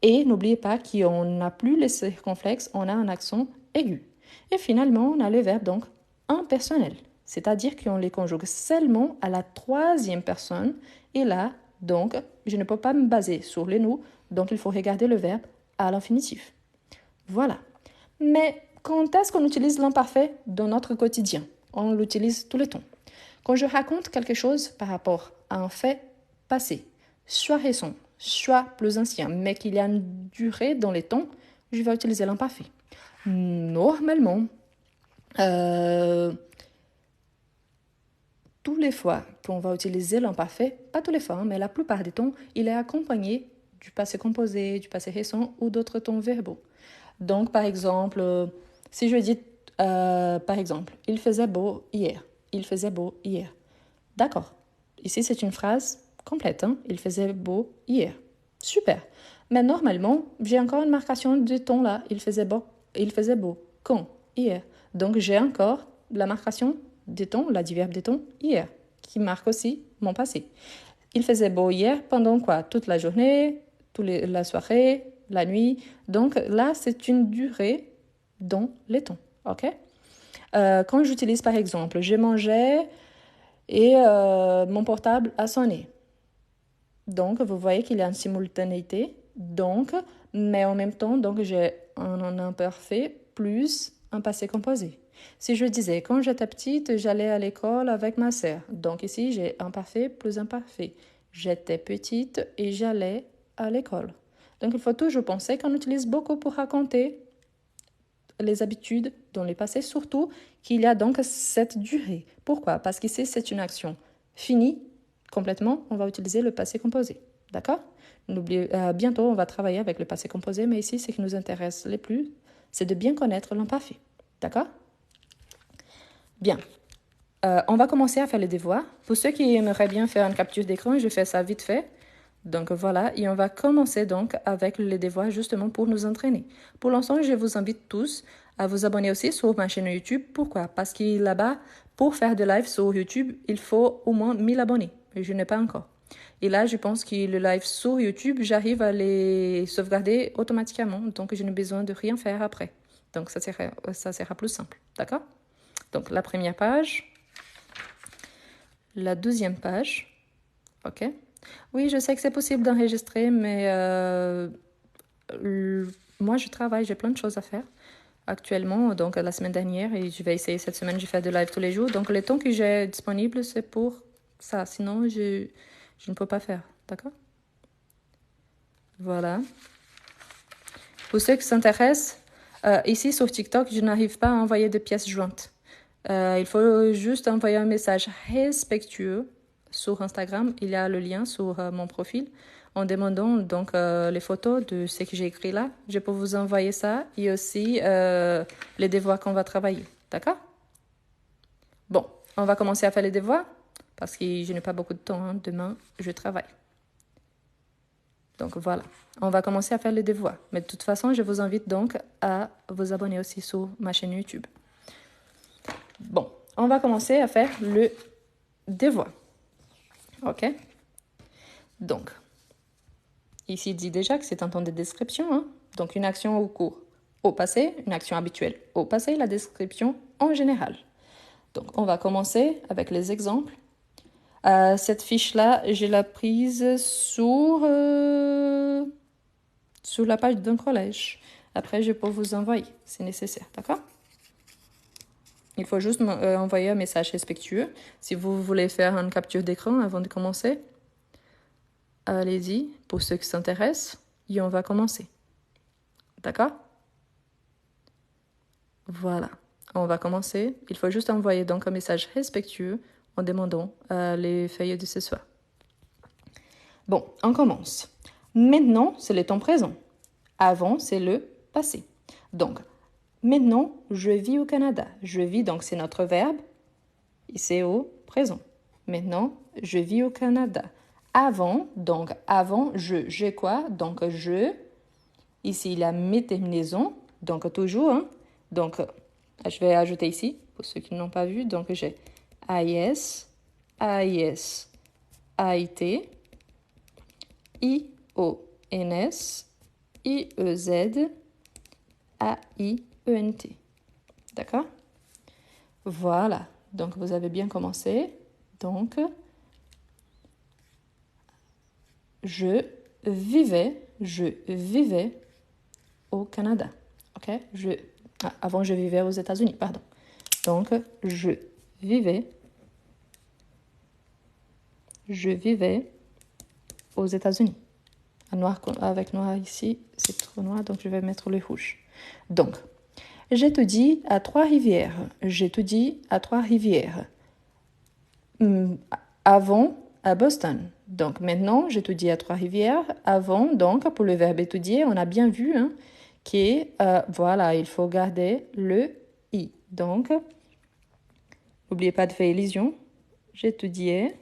et n'oubliez pas qu'on n'a plus les circonflexes, on a un accent aigu. Et finalement, on a le verbe donc impersonnel, c'est-à-dire qu'on les conjugue seulement à la troisième personne. Et là, donc, je ne peux pas me baser sur les nous, donc il faut regarder le verbe à l'infinitif. Voilà. Mais quand est-ce qu'on utilise l'imparfait dans notre quotidien? On l'utilise tout le temps. Quand je raconte quelque chose par rapport à un fait passé, soit récent, soit plus ancien, mais qu'il y a une durée dans les temps, je vais utiliser l'imparfait. Normalement, tous les fois qu'on va utiliser l'imparfait, pas tous les fois, mais la plupart des temps, il est accompagné du passé composé, du passé récent ou d'autres temps verbaux. Donc, par exemple, si je dis, par exemple, il faisait beau hier. Il faisait beau hier. D'accord. Ici, c'est une phrase complète. Hein? Il faisait beau hier. Super. Mais normalement, j'ai encore une marcation de temps là. Il faisait beau. Quand? Hier. Donc, j'ai encore la marcation des temps, l'adverbe des temps, hier, qui marque aussi mon passé. Il faisait beau hier pendant quoi? Toute la journée, la soirée, la nuit. Donc là, c'est une durée dans les temps. OK? Quand j'utilise par exemple, j'ai mangé et mon portable a sonné. Donc, vous voyez qu'il y a une simultanéité. Donc, mais en même temps, donc j'ai un imparfait plus un passé composé. Si je disais, quand j'étais petite, j'allais à l'école avec ma sœur. Donc ici, j'ai imparfait plus imparfait. J'étais petite et j'allais à l'école. Donc il faut toujours penser qu'on utilise beaucoup pour raconter les habitudes dans le passé, surtout qu'il y a donc cette durée. Pourquoi? Parce qu'ici, c'est une action finie complètement. On va utiliser le passé composé. D'accord? Bientôt, on va travailler avec le passé composé, mais ici, ce qui nous intéresse le plus, c'est de bien connaître l'imparfait. D'accord? Bien. On va commencer à faire les devoirs. Pour ceux qui aimeraient bien faire une capture d'écran, je fais ça vite fait. Donc voilà, et on va commencer donc avec les devoirs justement pour nous entraîner. Pour l'instant, je vous invite tous à vous abonner aussi sur ma chaîne YouTube. Pourquoi? Parce que là-bas, pour faire des lives sur YouTube, il faut au moins 1000 abonnés. Et je n'ai pas encore. Et là, je pense que le live sur YouTube, j'arrive à les sauvegarder automatiquement. Donc, je n'ai besoin de rien faire après. Donc, ça sera plus simple. D'accord? Donc, la première page. La deuxième page. OK? Oui, je sais que c'est possible d'enregistrer, mais moi, je travaille, j'ai plein de choses à faire actuellement. Donc, la semaine dernière, et je vais essayer cette semaine, je fais de live tous les jours. Donc, le temps que j'ai disponible, c'est pour ça. Sinon, je ne peux pas faire. D'accord? Voilà. Pour ceux qui s'intéressent, ici sur TikTok, je n'arrive pas à envoyer de pièces jointes. Il faut juste envoyer un message respectueux. Sur Instagram, il y a le lien sur mon profil en demandant donc les photos de ce que j'ai écrit là. Je peux vous envoyer ça et aussi les devoirs qu'on va travailler. D'accord? Bon, on va commencer à faire les devoirs parce que je n'ai pas beaucoup de temps. Hein. Demain, je travaille. Donc voilà, on va commencer à faire les devoirs. Mais de toute façon, je vous invite donc à vous abonner aussi sur ma chaîne YouTube. Bon, on va commencer à faire le devoir. OK? Donc, ici, il dit déjà que c'est un temps de description. Hein? Donc, une action au cours au passé, une action habituelle au passé, la description en général. Donc, on va commencer avec les exemples. Cette fiche-là, je l'ai prise sur la page d'un collège. Après, je peux vous envoyer, c'est nécessaire, d'accord? Il faut juste envoyer un message respectueux. Si vous voulez faire une capture d'écran avant de commencer, allez-y, pour ceux qui s'intéressent, et on va commencer. D'accord? Voilà, on va commencer. Il faut juste envoyer donc un message respectueux en demandant les feuilles de ce soir. Bon, on commence. Maintenant, c'est le temps présent. Avant, c'est le passé. Donc, maintenant, je vis au Canada. Je vis, donc c'est notre verbe. Et c'est au présent. Maintenant, je vis au Canada. Avant, donc avant, j'ai quoi? Donc je. Ici, il y a mes terminaisons. Donc toujours. Hein? Donc, je vais ajouter ici, pour ceux qui n'ont pas vu. Donc, j'ai AIS, AIS, AIT, IONS, IEZ, AIENT. D'accord? Voilà. Donc, vous avez bien commencé. Donc, je vivais au Canada. OK? Avant, je vivais aux États-Unis, pardon. Donc, je vivais aux États-Unis. Avec noir ici, c'est trop noir, donc je vais mettre le rouge. Donc, j'étudie à Trois-Rivières. Avant, à Boston. Donc, maintenant, j'étudie à Trois-Rivières. Avant, donc, pour le verbe étudier, on a bien vu voilà, il faut garder le « i ». Donc, n'oubliez pas de faire élision. J'étudiais,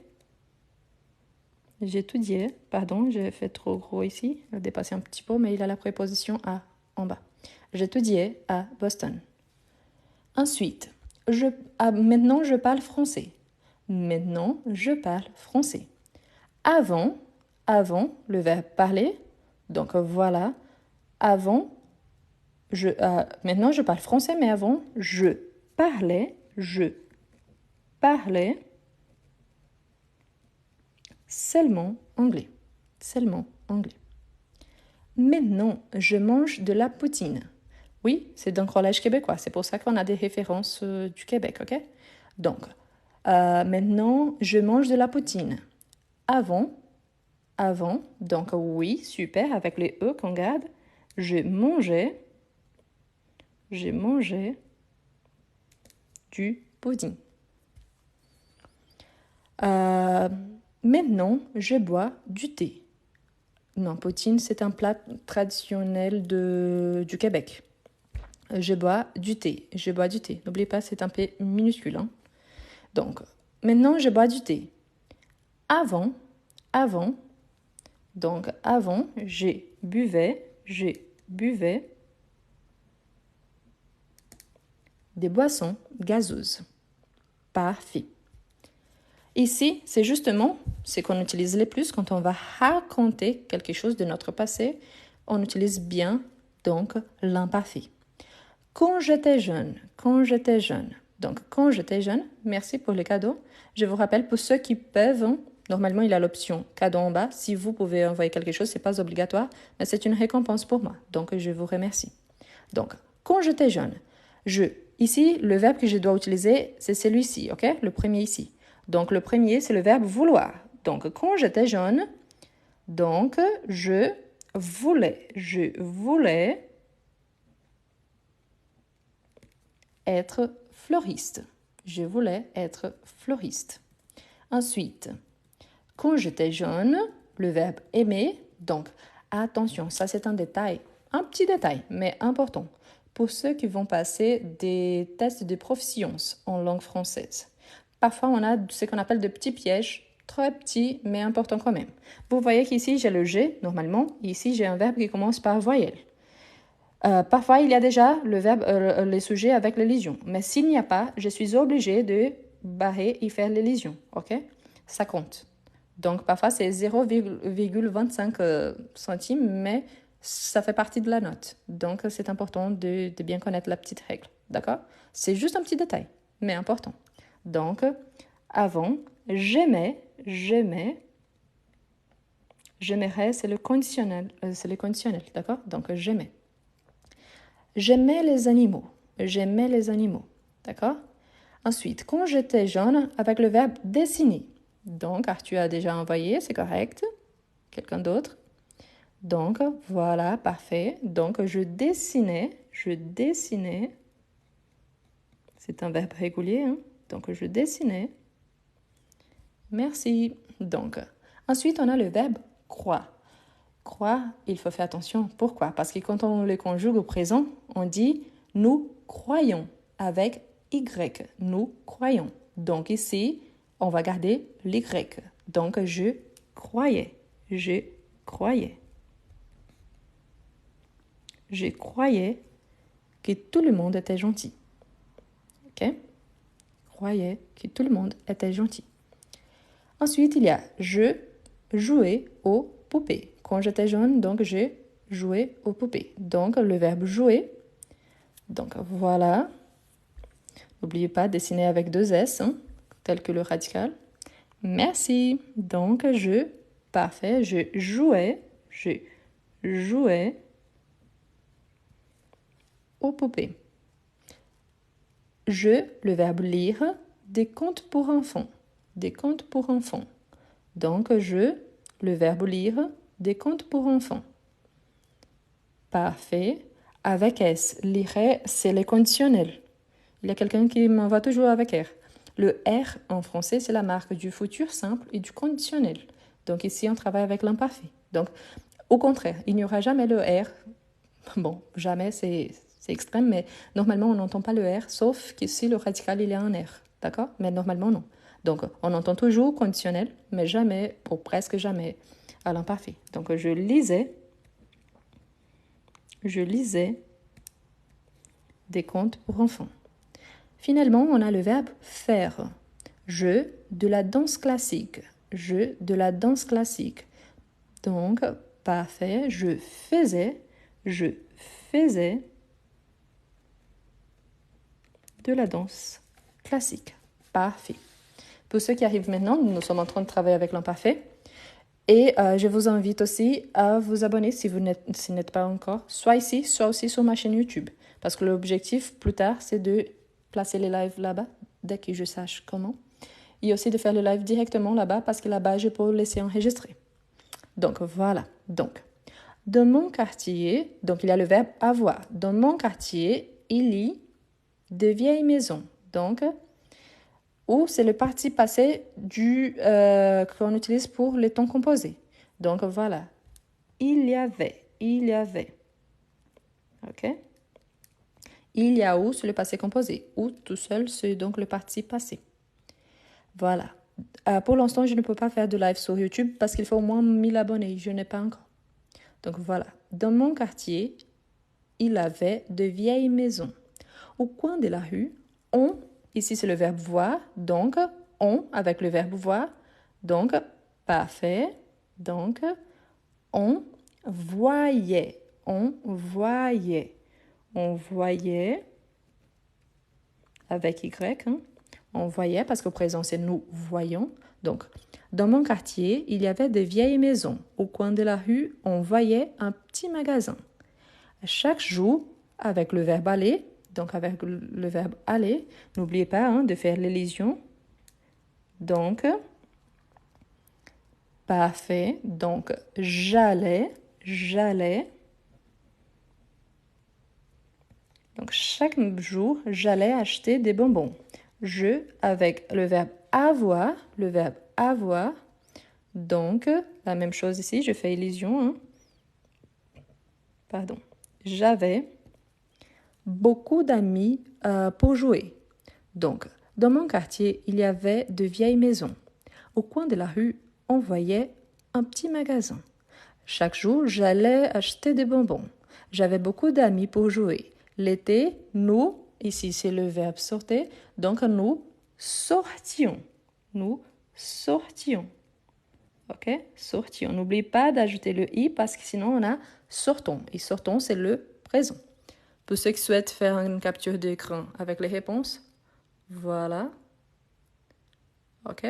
pardon, j'ai fait trop gros ici, j'ai dépassé un petit peu, mais il a la préposition à en bas. J'étudiais à Boston. Ensuite, maintenant je parle français. Maintenant, je parle français. Avant, le verbe parler. Donc voilà, maintenant je parle français, mais avant, je parlais seulement anglais. Maintenant, je mange de la poutine. Oui, c'est d'un collège québécois. C'est pour ça qu'on a des références du Québec, ok? Donc, maintenant, je mange de la poutine. Avant, donc oui, super, avec les E qu'on garde. Je mangeais du pudding. Maintenant, je bois du thé. Non, poutine, c'est un plat traditionnel du Québec. Je bois du thé. N'oubliez pas, c'est un P minuscule. Hein? Donc, maintenant, je bois du thé. Avant, je buvais des boissons gazeuses. Parfait. Ici, c'est justement ce qu'on utilise le plus quand on va raconter quelque chose de notre passé. On utilise bien, donc, l'imparfait. Quand j'étais jeune. Donc, quand j'étais jeune, merci pour les cadeaux. Je vous rappelle, pour ceux qui peuvent, normalement, il y a l'option cadeau en bas. Si vous pouvez envoyer quelque chose, ce n'est pas obligatoire, mais c'est une récompense pour moi. Donc, je vous remercie. Donc, quand j'étais jeune, ici, le verbe que je dois utiliser, c'est celui-ci, ok? Le premier ici. Donc, le premier, c'est le verbe vouloir. Donc, quand j'étais jeune, donc, je voulais être fleuriste. Ensuite, quand j'étais jeune, le verbe aimer. Donc, attention, ça c'est un détail, un petit détail, mais important. Pour ceux qui vont passer des tests de proficience en langue française. Parfois, on a ce qu'on appelle de petits pièges, très petits, mais importants quand même. Vous voyez qu'ici, j'ai le G, normalement. Ici, j'ai un verbe qui commence par voyelle. Parfois, il y a déjà le verbe, les sujets avec l'élision. Mais s'il n'y a pas, je suis obligée de barrer et faire l'élision. OK? Ça compte. Donc, parfois, c'est 0,25 centimes, mais ça fait partie de la note. Donc, c'est important de bien connaître la petite règle. D'accord? C'est juste un petit détail, mais important. Donc, avant, j'aimais, j'aimais. J'aimerais, c'est le conditionnel, d'accord? Donc, j'aimais. J'aimais les animaux. J'aimais les animaux, d'accord? Ensuite, quand j'étais jeune, avec le verbe dessiner. Donc, Arthur a déjà envoyé, c'est correct. Quelqu'un d'autre? Donc, voilà, parfait. Donc, je dessinais. C'est un verbe régulier, hein? Donc, je dessinais. Merci. Donc, ensuite, on a le verbe croire. Croire, il faut faire attention. Pourquoi? Parce que quand on le conjugue au présent, on dit nous croyons avec Y. Nous croyons. Donc ici, on va garder l'Y. Donc je croyais. Je croyais. Je croyais que tout le monde était gentil. Ok? Croyais que tout le monde était gentil. Ensuite, il y a je jouais aux poupées. Quand j'étais jeune, donc je jouais aux poupées. Donc le verbe jouer. Donc voilà. N'oubliez pas de dessiner avec 2 S, hein, tel que le radical. Merci. Donc parfait, je jouais aux poupées. Le verbe lire, des contes pour enfants. Des contes pour enfants. Donc le verbe lire, des contes pour enfants. Parfait. Avec S, lire, c'est le conditionnel. Il y a quelqu'un qui m'envoie toujours avec R. Le R en français, c'est la marque du futur simple et du conditionnel. Donc ici, on travaille avec l'imparfait. Donc, au contraire, il n'y aura jamais le R. Bon, jamais, c'est extrême, mais normalement, on n'entend pas le R, sauf qu'ici, le radical, il y a un R. D'accord? Mais normalement, non. Donc, on entend toujours conditionnel, mais jamais, ou presque jamais, à l'imparfait. Donc, je lisais des contes pour enfants. Finalement, on a le verbe faire. Je de la danse classique. Je de la danse classique. Donc, parfait. Je faisais de la danse classique. Parfait. Pour ceux qui arrivent maintenant, nous sommes en train de travailler avec l'imparfait. Et je vous invite aussi à vous abonner si vous n'êtes pas encore, soit ici, soit aussi sur ma chaîne YouTube. Parce que l'objectif, plus tard, c'est de placer les lives là-bas, dès que je sache comment. Et aussi de faire le live directement là-bas, parce que là-bas, je peux laisser enregistrer. Donc, voilà. Donc, dans mon quartier, donc il y a le verbe avoir. Dans mon quartier, il y a de vieilles maisons. Donc, ou c'est le participe passé qu'on utilise pour les temps composés. Donc, voilà. Il y avait. OK? Il y a ou, c'est le passé composé. Ou, tout seul, c'est donc le participe passé. Voilà. Pour l'instant, je ne peux pas faire de live sur YouTube parce qu'il faut au moins 1000 abonnés. Je n'ai pas encore. Donc, voilà. Dans mon quartier, il avait de vieilles maisons. Au coin de la rue, on, ici c'est le verbe voir, donc on avec le verbe voir, donc parfait, donc on voyait avec Y, hein, on voyait parce qu'au présent c'est nous voyons, donc dans mon quartier il y avait de vieilles maisons, au coin de la rue on voyait un petit magasin. Chaque jour avec le verbe aller, donc avec le verbe aller, n'oubliez pas hein, de faire l'élision. Donc, parfait. Donc, j'allais. Donc, chaque jour, j'allais acheter des bonbons. Je, avec le verbe avoir, Donc, la même chose ici, je fais élision. Hein. Pardon. J'avais beaucoup d'amis pour jouer. Donc, dans mon quartier, il y avait de vieilles maisons. Au coin de la rue, on voyait un petit magasin. Chaque jour, j'allais acheter des bonbons. J'avais beaucoup d'amis pour jouer. L'été, nous, ici c'est le verbe sortir, donc nous sortions. Ok? Sortions. N'oublie pas d'ajouter le i parce que sinon on a sortons. Et sortons, c'est le présent. Pour ceux qui souhaitent faire une capture d'écran avec les réponses, voilà. ok?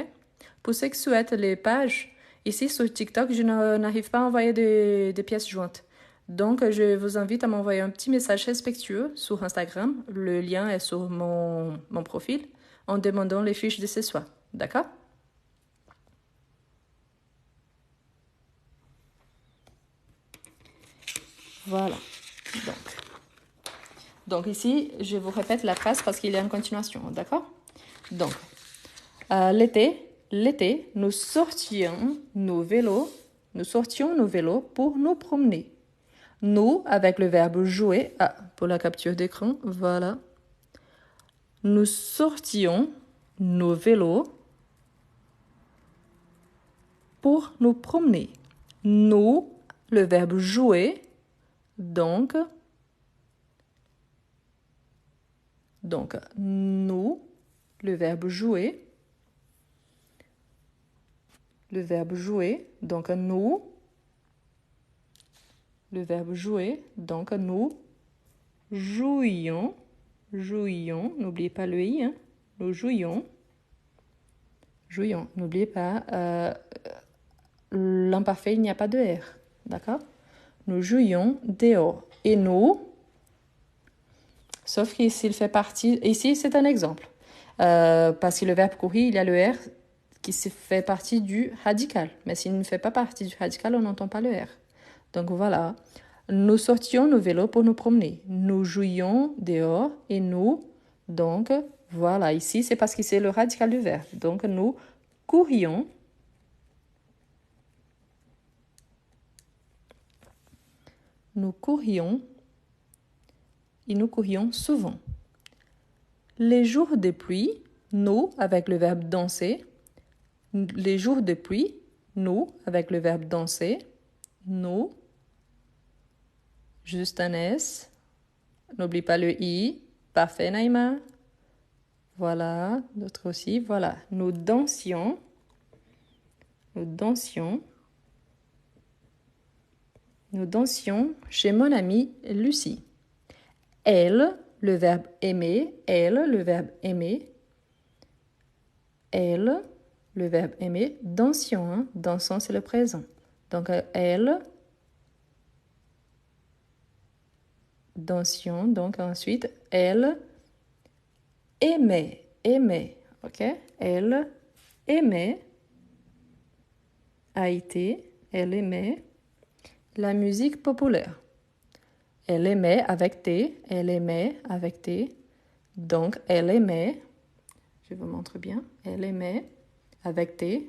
Pour ceux qui souhaitent les pages, ici sur TikTok, je n'arrive pas à envoyer des pièces jointes. Donc, je vous invite à m'envoyer un petit message respectueux sur Instagram. Le lien est sur mon profil en demandant les fiches de ce soir. D'accord? Voilà. Donc ici, je vous répète la phrase parce qu'il y a une continuation. D'accord? Donc, l'été, nous sortions nos vélos pour nous promener. Nous, avec le verbe jouer, pour la capture d'écran, voilà. Nous sortions nos vélos pour nous promener. Nous, le verbe jouer, donc, nous, le verbe jouer, donc nous, le verbe jouer, donc nous jouions, n'oubliez pas le i, hein, nous jouions, n'oubliez pas, l'imparfait, il n'y a pas de R, d'accord? Nous jouions dehors. Et nous, sauf qu'ici, il fait partie, ici c'est un exemple, parce que le verbe courir, il y a le R qui fait partie du radical, mais s'il ne fait pas partie du radical, on n'entend pas le R. Donc voilà, nous sortions nos vélos pour nous promener. Nous jouions dehors et nous, donc voilà, ici c'est parce que c'est le radical du verbe. Donc nous courions. Nous courions et nous courions souvent. Les jours de pluie, nous avec le verbe danser. Les jours de pluie, nous avec le verbe danser. Nous. Juste un S. N'oublie pas le I. Parfait, Naïma. Voilà, d'autres aussi. Voilà, nous dansions. Nous dansions chez mon amie Lucie. Elle, le verbe aimer. Elle, le verbe aimer. Elle, le verbe aimer. Dansions, hein. Dansons, c'est le présent. Donc, elle. Dansions, donc ensuite, elle aimait, ok? Elle aimait, elle aimait la musique populaire. Elle aimait avec T, donc elle aimait, je vous montre bien, elle aimait avec T,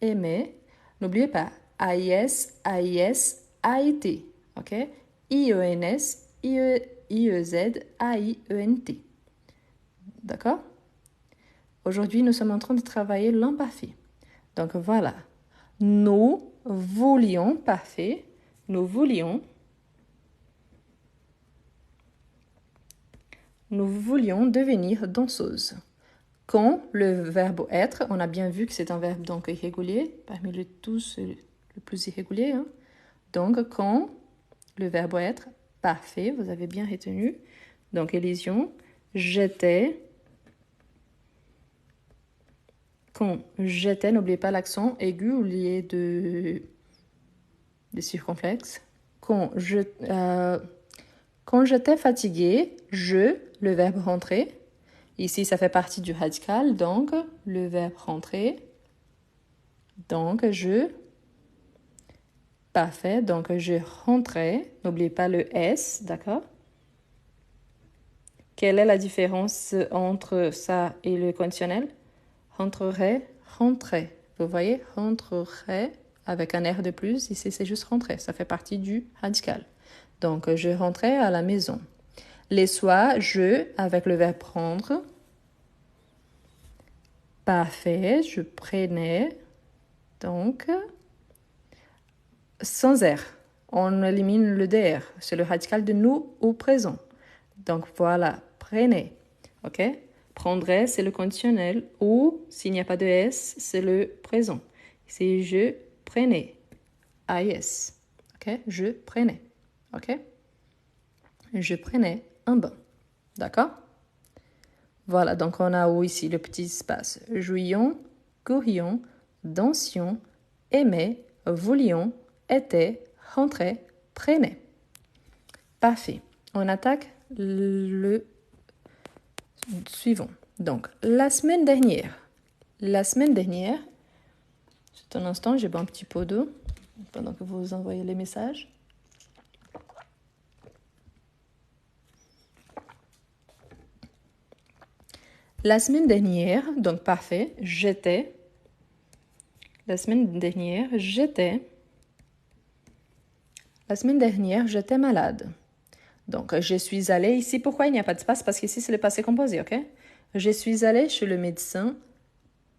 aimait, n'oubliez pas, AIS, AIT, ok? IENS, IEZ, AIENT. D'accord? Aujourd'hui, nous sommes en train de travailler l'imparfait. Donc voilà. Nous voulions, parfait, nous voulions devenir danseuse. Quand le verbe être, on a bien vu que c'est un verbe donc irrégulier, parmi les tous le plus irrégulier. Hein? Donc quand le verbe être, parfait, vous avez bien retenu. Donc élision, j'étais. Quand j'étais, n'oubliez pas l'accent aigu ou lié de circonflexe. Quand j'étais fatiguée, le verbe rentrer. Ici, ça fait partie du radical, donc le verbe rentrer. Donc, parfait, donc je rentrais. N'oubliez pas le S, d'accord? Quelle est la différence entre ça et le conditionnel? Rentrerait, rentrer. Vous voyez, rentrerait avec un R de plus. Ici, c'est juste rentrer. Ça fait partie du radical. Donc, je rentrais à la maison. Les soirs, avec le verbe prendre. Parfait, je prenais. Donc, sans R. On élimine le DR. C'est le radical de nous au présent. Donc, voilà, prenez. OK? Prendrait, c'est le conditionnel. Ou, s'il n'y a pas de S, c'est le présent. C'est je prenais. AIS. OK? Je prenais. OK? Je prenais un bain. D'accord? Voilà, donc on a ici le petit espace. Jouions, courions, dansions, aimaient, voulions, étaient, rentraient, traînaient. Parfait. On attaque le suivant. Donc, la semaine dernière. La semaine dernière, c'est un instant, j'ai bu un petit pot d'eau pendant que vous envoyez les messages. La semaine dernière, donc parfait, j'étais. La semaine dernière, j'étais. La semaine dernière, j'étais malade. Donc, je suis allée ici. Pourquoi il n'y a pas d'espace? Parce qu'ici, c'est le passé composé, ok? Je suis allée chez le médecin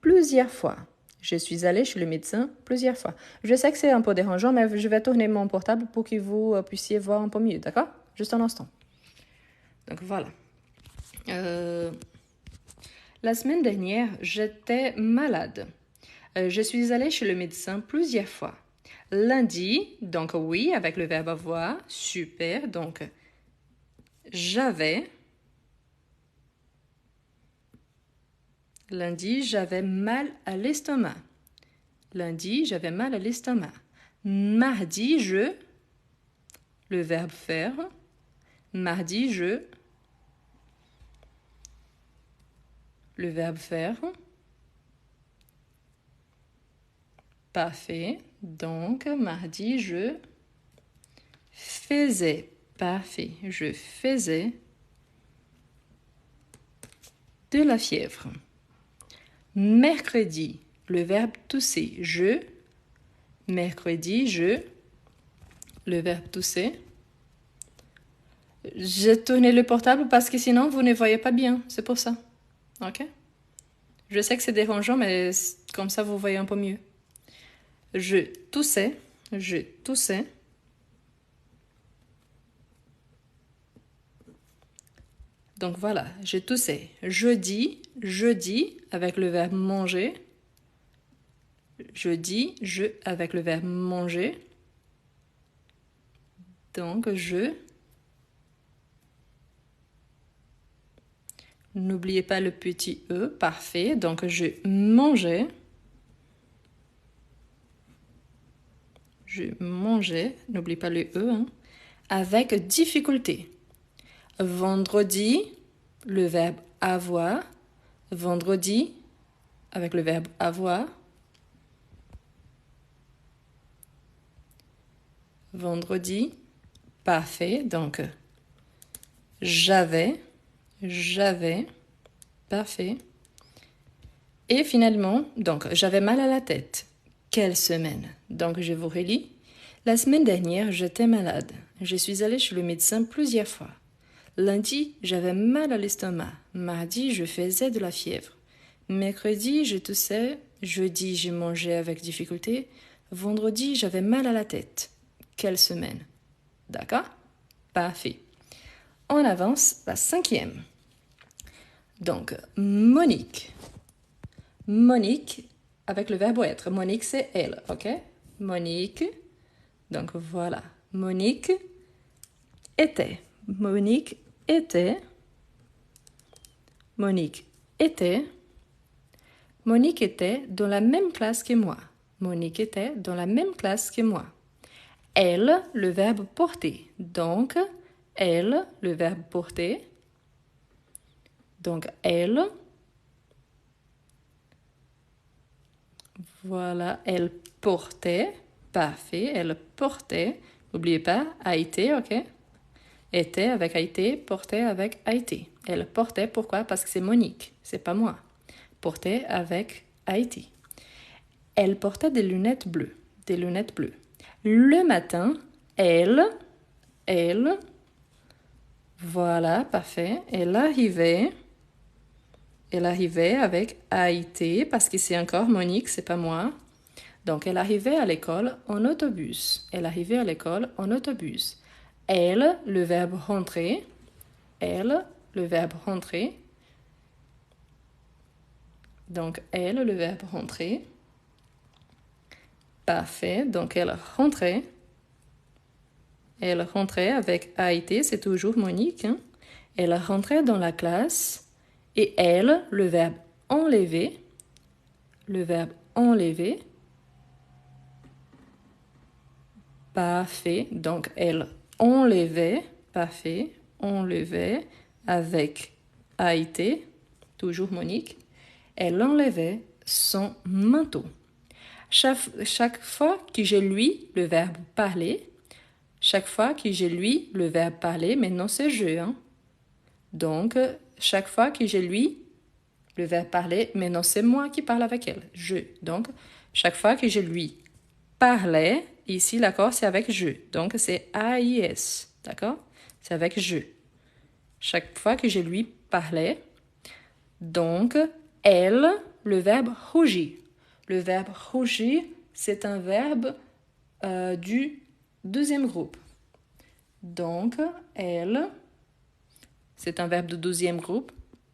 plusieurs fois. Je suis allée chez le médecin plusieurs fois. Je sais que c'est un peu dérangeant, mais je vais tourner mon portable pour que vous puissiez voir un peu mieux, d'accord? Juste un instant. Donc, voilà. La semaine dernière, j'étais malade. Je suis allée chez le médecin plusieurs fois. Lundi, donc oui, avec le verbe avoir, super, donc j'avais. Lundi, j'avais mal à l'estomac. Lundi, j'avais mal à l'estomac. Mardi, le verbe faire. Mardi, le verbe faire. Parfait. Donc, mardi, je faisais. Parfait. Je faisais de la fièvre. Mercredi, le verbe tousser. Mercredi, le verbe tousser. J'ai tourné le portable parce que sinon, vous ne voyez pas bien. C'est pour ça. OK? Je sais que c'est dérangeant, mais comme ça, vous voyez un peu mieux. Je toussais. Donc voilà, je toussais. Jeudi, avec le verbe manger. Jeudi, avec le verbe manger. Donc n'oubliez pas le petit E, parfait. Donc je mangeais. N'oublie pas le E, hein, avec difficulté. Vendredi, le verbe avoir. Vendredi, avec le verbe avoir. Vendredi, parfait. Donc, j'avais, parfait. Et finalement, donc, j'avais mal à la tête. Quelle semaine? Donc, je vous relis. La semaine dernière, j'étais malade. Je suis allée chez le médecin plusieurs fois. Lundi, j'avais mal à l'estomac. Mardi, je faisais de la fièvre. Mercredi, je toussais. Jeudi, je mangeais avec difficulté. Vendredi, j'avais mal à la tête. Quelle semaine? D'accord? Parfait. On avance la 5e. Donc, Monique. Monique, avec le verbe être. Monique, c'est elle, ok? Monique. Donc, voilà. Monique était. Monique était. Monique était. Monique était dans la même classe que moi. Monique était dans la même classe que moi. Elle, le verbe porter. Donc, elle, le verbe porter. Donc, elle. Voilà, elle portait. Parfait, elle portait. N'oubliez pas, a été, ok? Était avec a été, portait avec a été. Elle portait, pourquoi? Parce que c'est Monique, c'est pas moi. Portait avec a été. Elle portait des lunettes bleues. Des lunettes bleues. Le matin, elle, voilà, parfait. Elle arrivait avec a été, parce que c'est encore Monique, c'est pas moi. Donc, elle arrivait à l'école en autobus. Elle arrivait à l'école en autobus. Elle, le verbe rentrer. Elle, le verbe rentrer. Donc, elle, le verbe rentrer. Parfait. Donc, elle rentrait. Elle rentrait avec a été, c'est toujours Monique. Hein? Elle rentrait dans la classe Et elle, le verbe enlever. Le verbe enlever. Parfait. Donc, elle enlevait, parfait, enlevait avec a été, toujours Monique. Elle enlevait son manteau. Chaque fois que je lui, le verbe parler, chaque fois que je lui, le verbe parler, maintenant c'est je. Hein? Donc, chaque fois que je lui, le verbe parler, maintenant c'est moi qui parle avec elle, je. Donc, chaque fois que je lui parlais, ici l'accord c'est avec je. Donc, c'est AIS, d'accord? C'est avec je. Chaque fois que je lui parlais, donc, elle, le verbe rougir. Le verbe rougir, c'est un verbe du deuxième groupe. Donc, elle, c'est un verbe du deuxième groupe.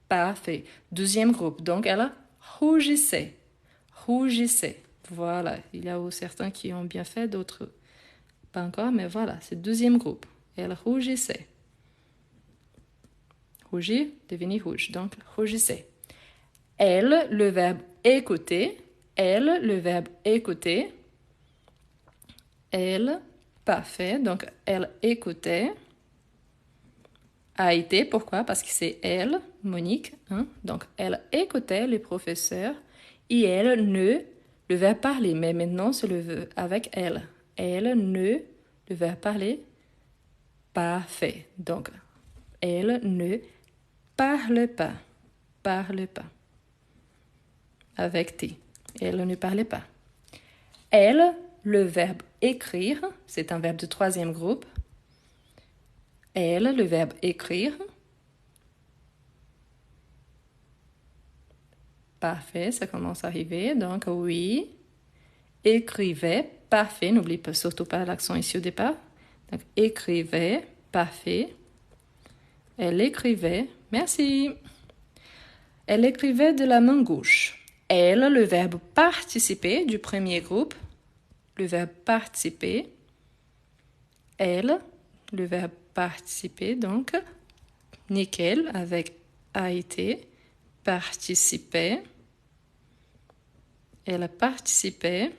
Parfait. Deuxième groupe. Donc, elle rougissait. Rougissait. Voilà. Il y a certains qui ont bien fait, d'autres pas encore, mais voilà, c'est deuxième groupe. Elle rougissait. Rougir, devenir rouge. Donc, rougissait. Elle, le verbe écouter. Elle, le verbe écouter. Elle, parfait. Donc, elle écoutait. A été, pourquoi? Parce que c'est elle, Monique. Hein? Donc, elle écoutait le professeur. Et elle ne, le verbe parler. Mais maintenant, c'est le verbe avec elle. Elle ne, le verbe parler. Parfait. Donc, elle ne parle pas. Parle pas. Avec T. Elle ne parlait pas. Elle, le verbe écrire, c'est un verbe de troisième groupe. Elle, le verbe écrire. Parfait, ça commence à arriver. Donc, oui. Écrivait. Parfait. N'oublie pas, surtout pas l'accent ici au départ. Donc, écrivait. Parfait. Elle écrivait. Merci. Elle écrivait de la main gauche. Elle, le verbe participer du premier groupe. Le verbe participer. Elle, le verbe participer, donc, nickel, avec a été, participait. Elle participait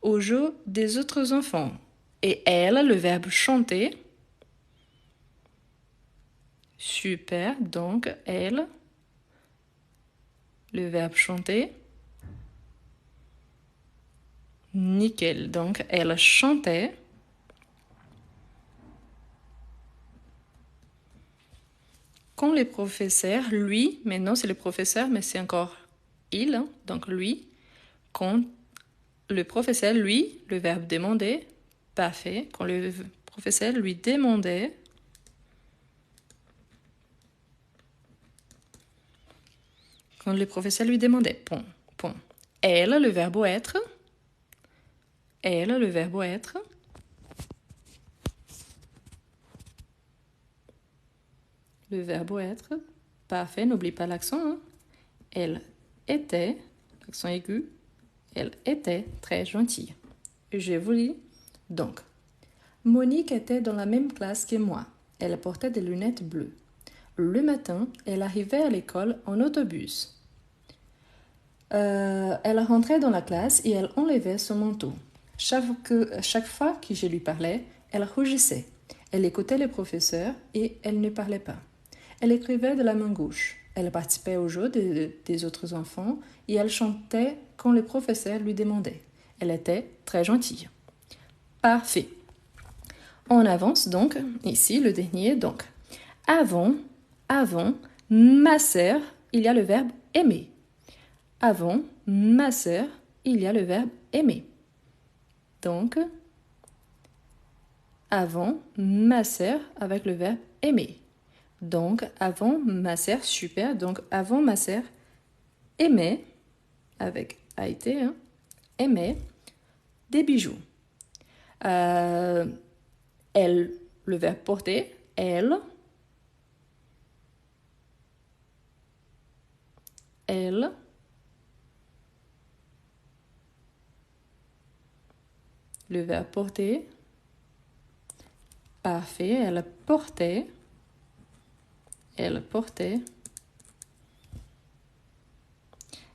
au jeu des autres enfants. Et elle, le verbe chanter. Super, donc, elle, le verbe chanter. Nickel, donc, elle chantait. Quand le professeur, lui, maintenant c'est le professeur, mais c'est encore il, hein, donc lui, quand le professeur, lui, le verbe demander, parfait, quand le professeur lui demandait, quand le professeur lui demandait, point, point. Elle, le verbe être, elle, le verbe être, le verbe être, parfait, n'oublie pas l'accent, hein. Elle était, l'accent aigu, elle était très gentille. Je vous lis. Donc, Monique était dans la même classe que moi. Elle portait des lunettes bleues. Le matin, elle arrivait à l'école en autobus. Elle rentrait dans la classe et elle enlevait son manteau. Chaque fois que je lui parlais, elle rougissait. Elle écoutait le professeur et elle ne parlait pas. Elle écrivait de la main gauche. Elle participait au jeu des autres enfants et elle chantait quand le professeur lui demandait. Elle était très gentille. Parfait. On avance donc, ici le dernier, donc. Avant, ma sœur, il y a le verbe aimer. Avant, ma sœur, il y a le verbe aimer. Donc, avant, ma sœur avec le verbe aimer. Donc, avant, ma sœur, super. Donc, avant, ma sœur aimait, avec a été, hein, aimait des bijoux. Elle, le verbe porter, elle, le verbe porter, parfait, elle portait,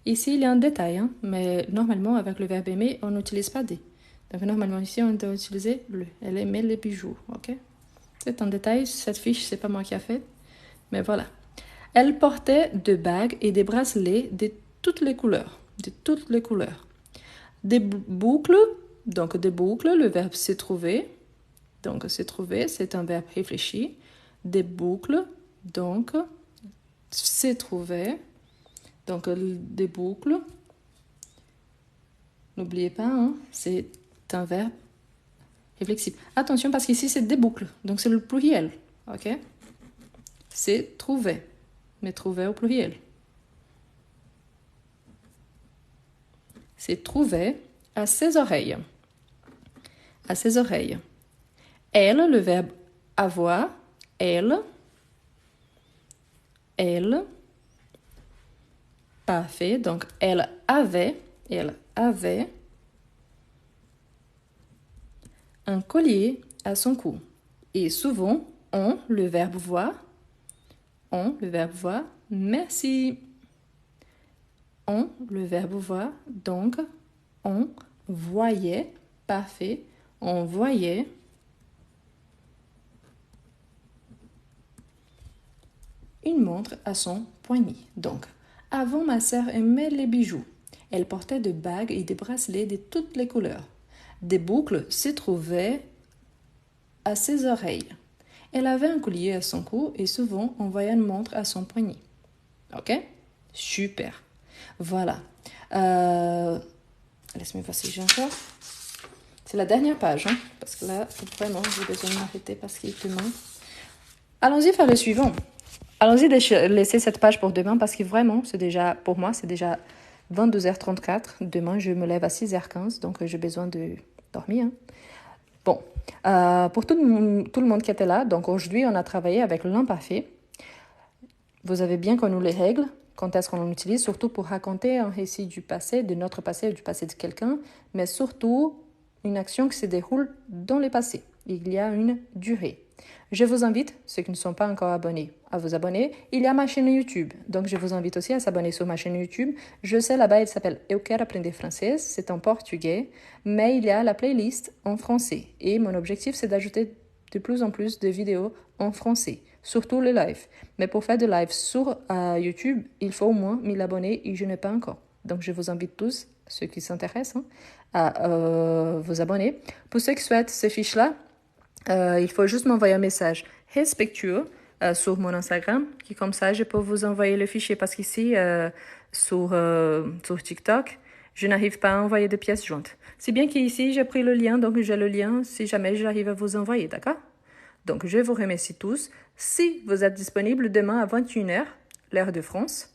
Ici, il y a un détail, hein, mais normalement, avec le verbe aimer, on n'utilise pas des. Donc, normalement, ici, on doit utiliser le. Elle aimait les bijoux, ok? C'est un détail, cette fiche, c'est pas moi qui a fait, mais voilà. Elle portait des bagues et des bracelets de toutes les couleurs, de toutes les couleurs. Des boucles, donc des boucles, le verbe s'est trouvé. Donc, s'est trouvé, c'est un verbe réfléchi. Des boucles, donc, s'est trouvé. Donc, des boucles. N'oubliez pas, hein, c'est un verbe réflexive. Attention, parce qu'ici, c'est des boucles. Donc, c'est le pluriel. OK? C'est trouvé. Mais trouvé au pluriel. C'est trouvé à ses oreilles. À ses oreilles. Elle, le verbe avoir. Elle. Parfait. Donc, elle avait un collier à son cou. Et souvent, on, le verbe voir, merci. On, le verbe voir, donc, on voyait, parfait, on voyait une montre à son poignet. Donc, avant, ma sœur aimait les bijoux. Elle portait des bagues et des bracelets de toutes les couleurs. Des boucles se trouvaient à ses oreilles. Elle avait un collier à son cou et souvent on voyait une montre à son poignet. Ok? Super. Voilà. Laisse-moi voir si j'ai encore. C'est la dernière page, hein, parce que là, vraiment, j'ai besoin de m'arrêter parce qu'il est demain. Allons-y faire le suivant. Allons-y laisser cette page pour demain parce que vraiment, c'est déjà, pour moi, c'est déjà 22h34. Demain, je me lève à 6h15, donc j'ai besoin de dormir. Hein. Bon, pour tout le monde qui était là, donc aujourd'hui, on a travaillé avec l'imparfait. Vous avez bien connu les règles, quand est-ce qu'on l'utilise, surtout pour raconter un récit du passé, de notre passé ou du passé de quelqu'un, mais surtout une action qui se déroule dans le passé. Il y a une durée. Je vous invite, ceux qui ne sont pas encore abonnés, à vous abonner. Il y a ma chaîne YouTube, donc je vous invite aussi à s'abonner sur ma chaîne YouTube. Je sais, là-bas, elle s'appelle Eu Quero Aprender Francês, c'est en portugais, mais il y a la playlist en français. Et mon objectif, c'est d'ajouter de plus en plus de vidéos en français, surtout les lives. Mais pour faire des lives sur YouTube, il faut au moins 1000 abonnés et je n'ai pas encore. Donc je vous invite tous, ceux qui s'intéressent, à vous abonner. Pour ceux qui souhaitent ces fiches-là, il faut juste m'envoyer un message respectueux sur mon Instagram, qui comme ça, je peux vous envoyer le fichier parce qu'ici, sur TikTok, je n'arrive pas à envoyer de pièces jointes. C'est bien qu'ici, j'ai pris le lien, donc j'ai le lien si jamais j'arrive à vous envoyer, d'accord? Donc, je vous remercie tous. Si vous êtes disponible demain à 21h, l'heure de France.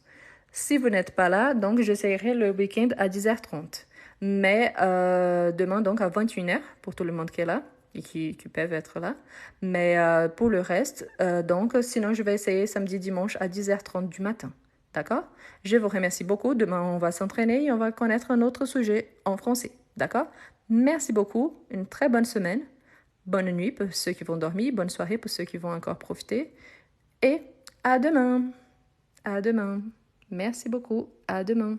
Si vous n'êtes pas là, donc j'essaierai le week-end à 10h30. Mais demain, donc à 21h, pour tout le monde qui est là et qui peuvent être là. Mais pour le reste, donc sinon, je vais essayer samedi, dimanche à 10h30 du matin. D'accord? Je vous remercie beaucoup. Demain, on va s'entraîner et on va connaître un autre sujet en français. D'accord? Merci beaucoup. Une très bonne semaine. Bonne nuit pour ceux qui vont dormir. Bonne soirée pour ceux qui vont encore profiter. Et à demain. À demain. Merci beaucoup. À demain.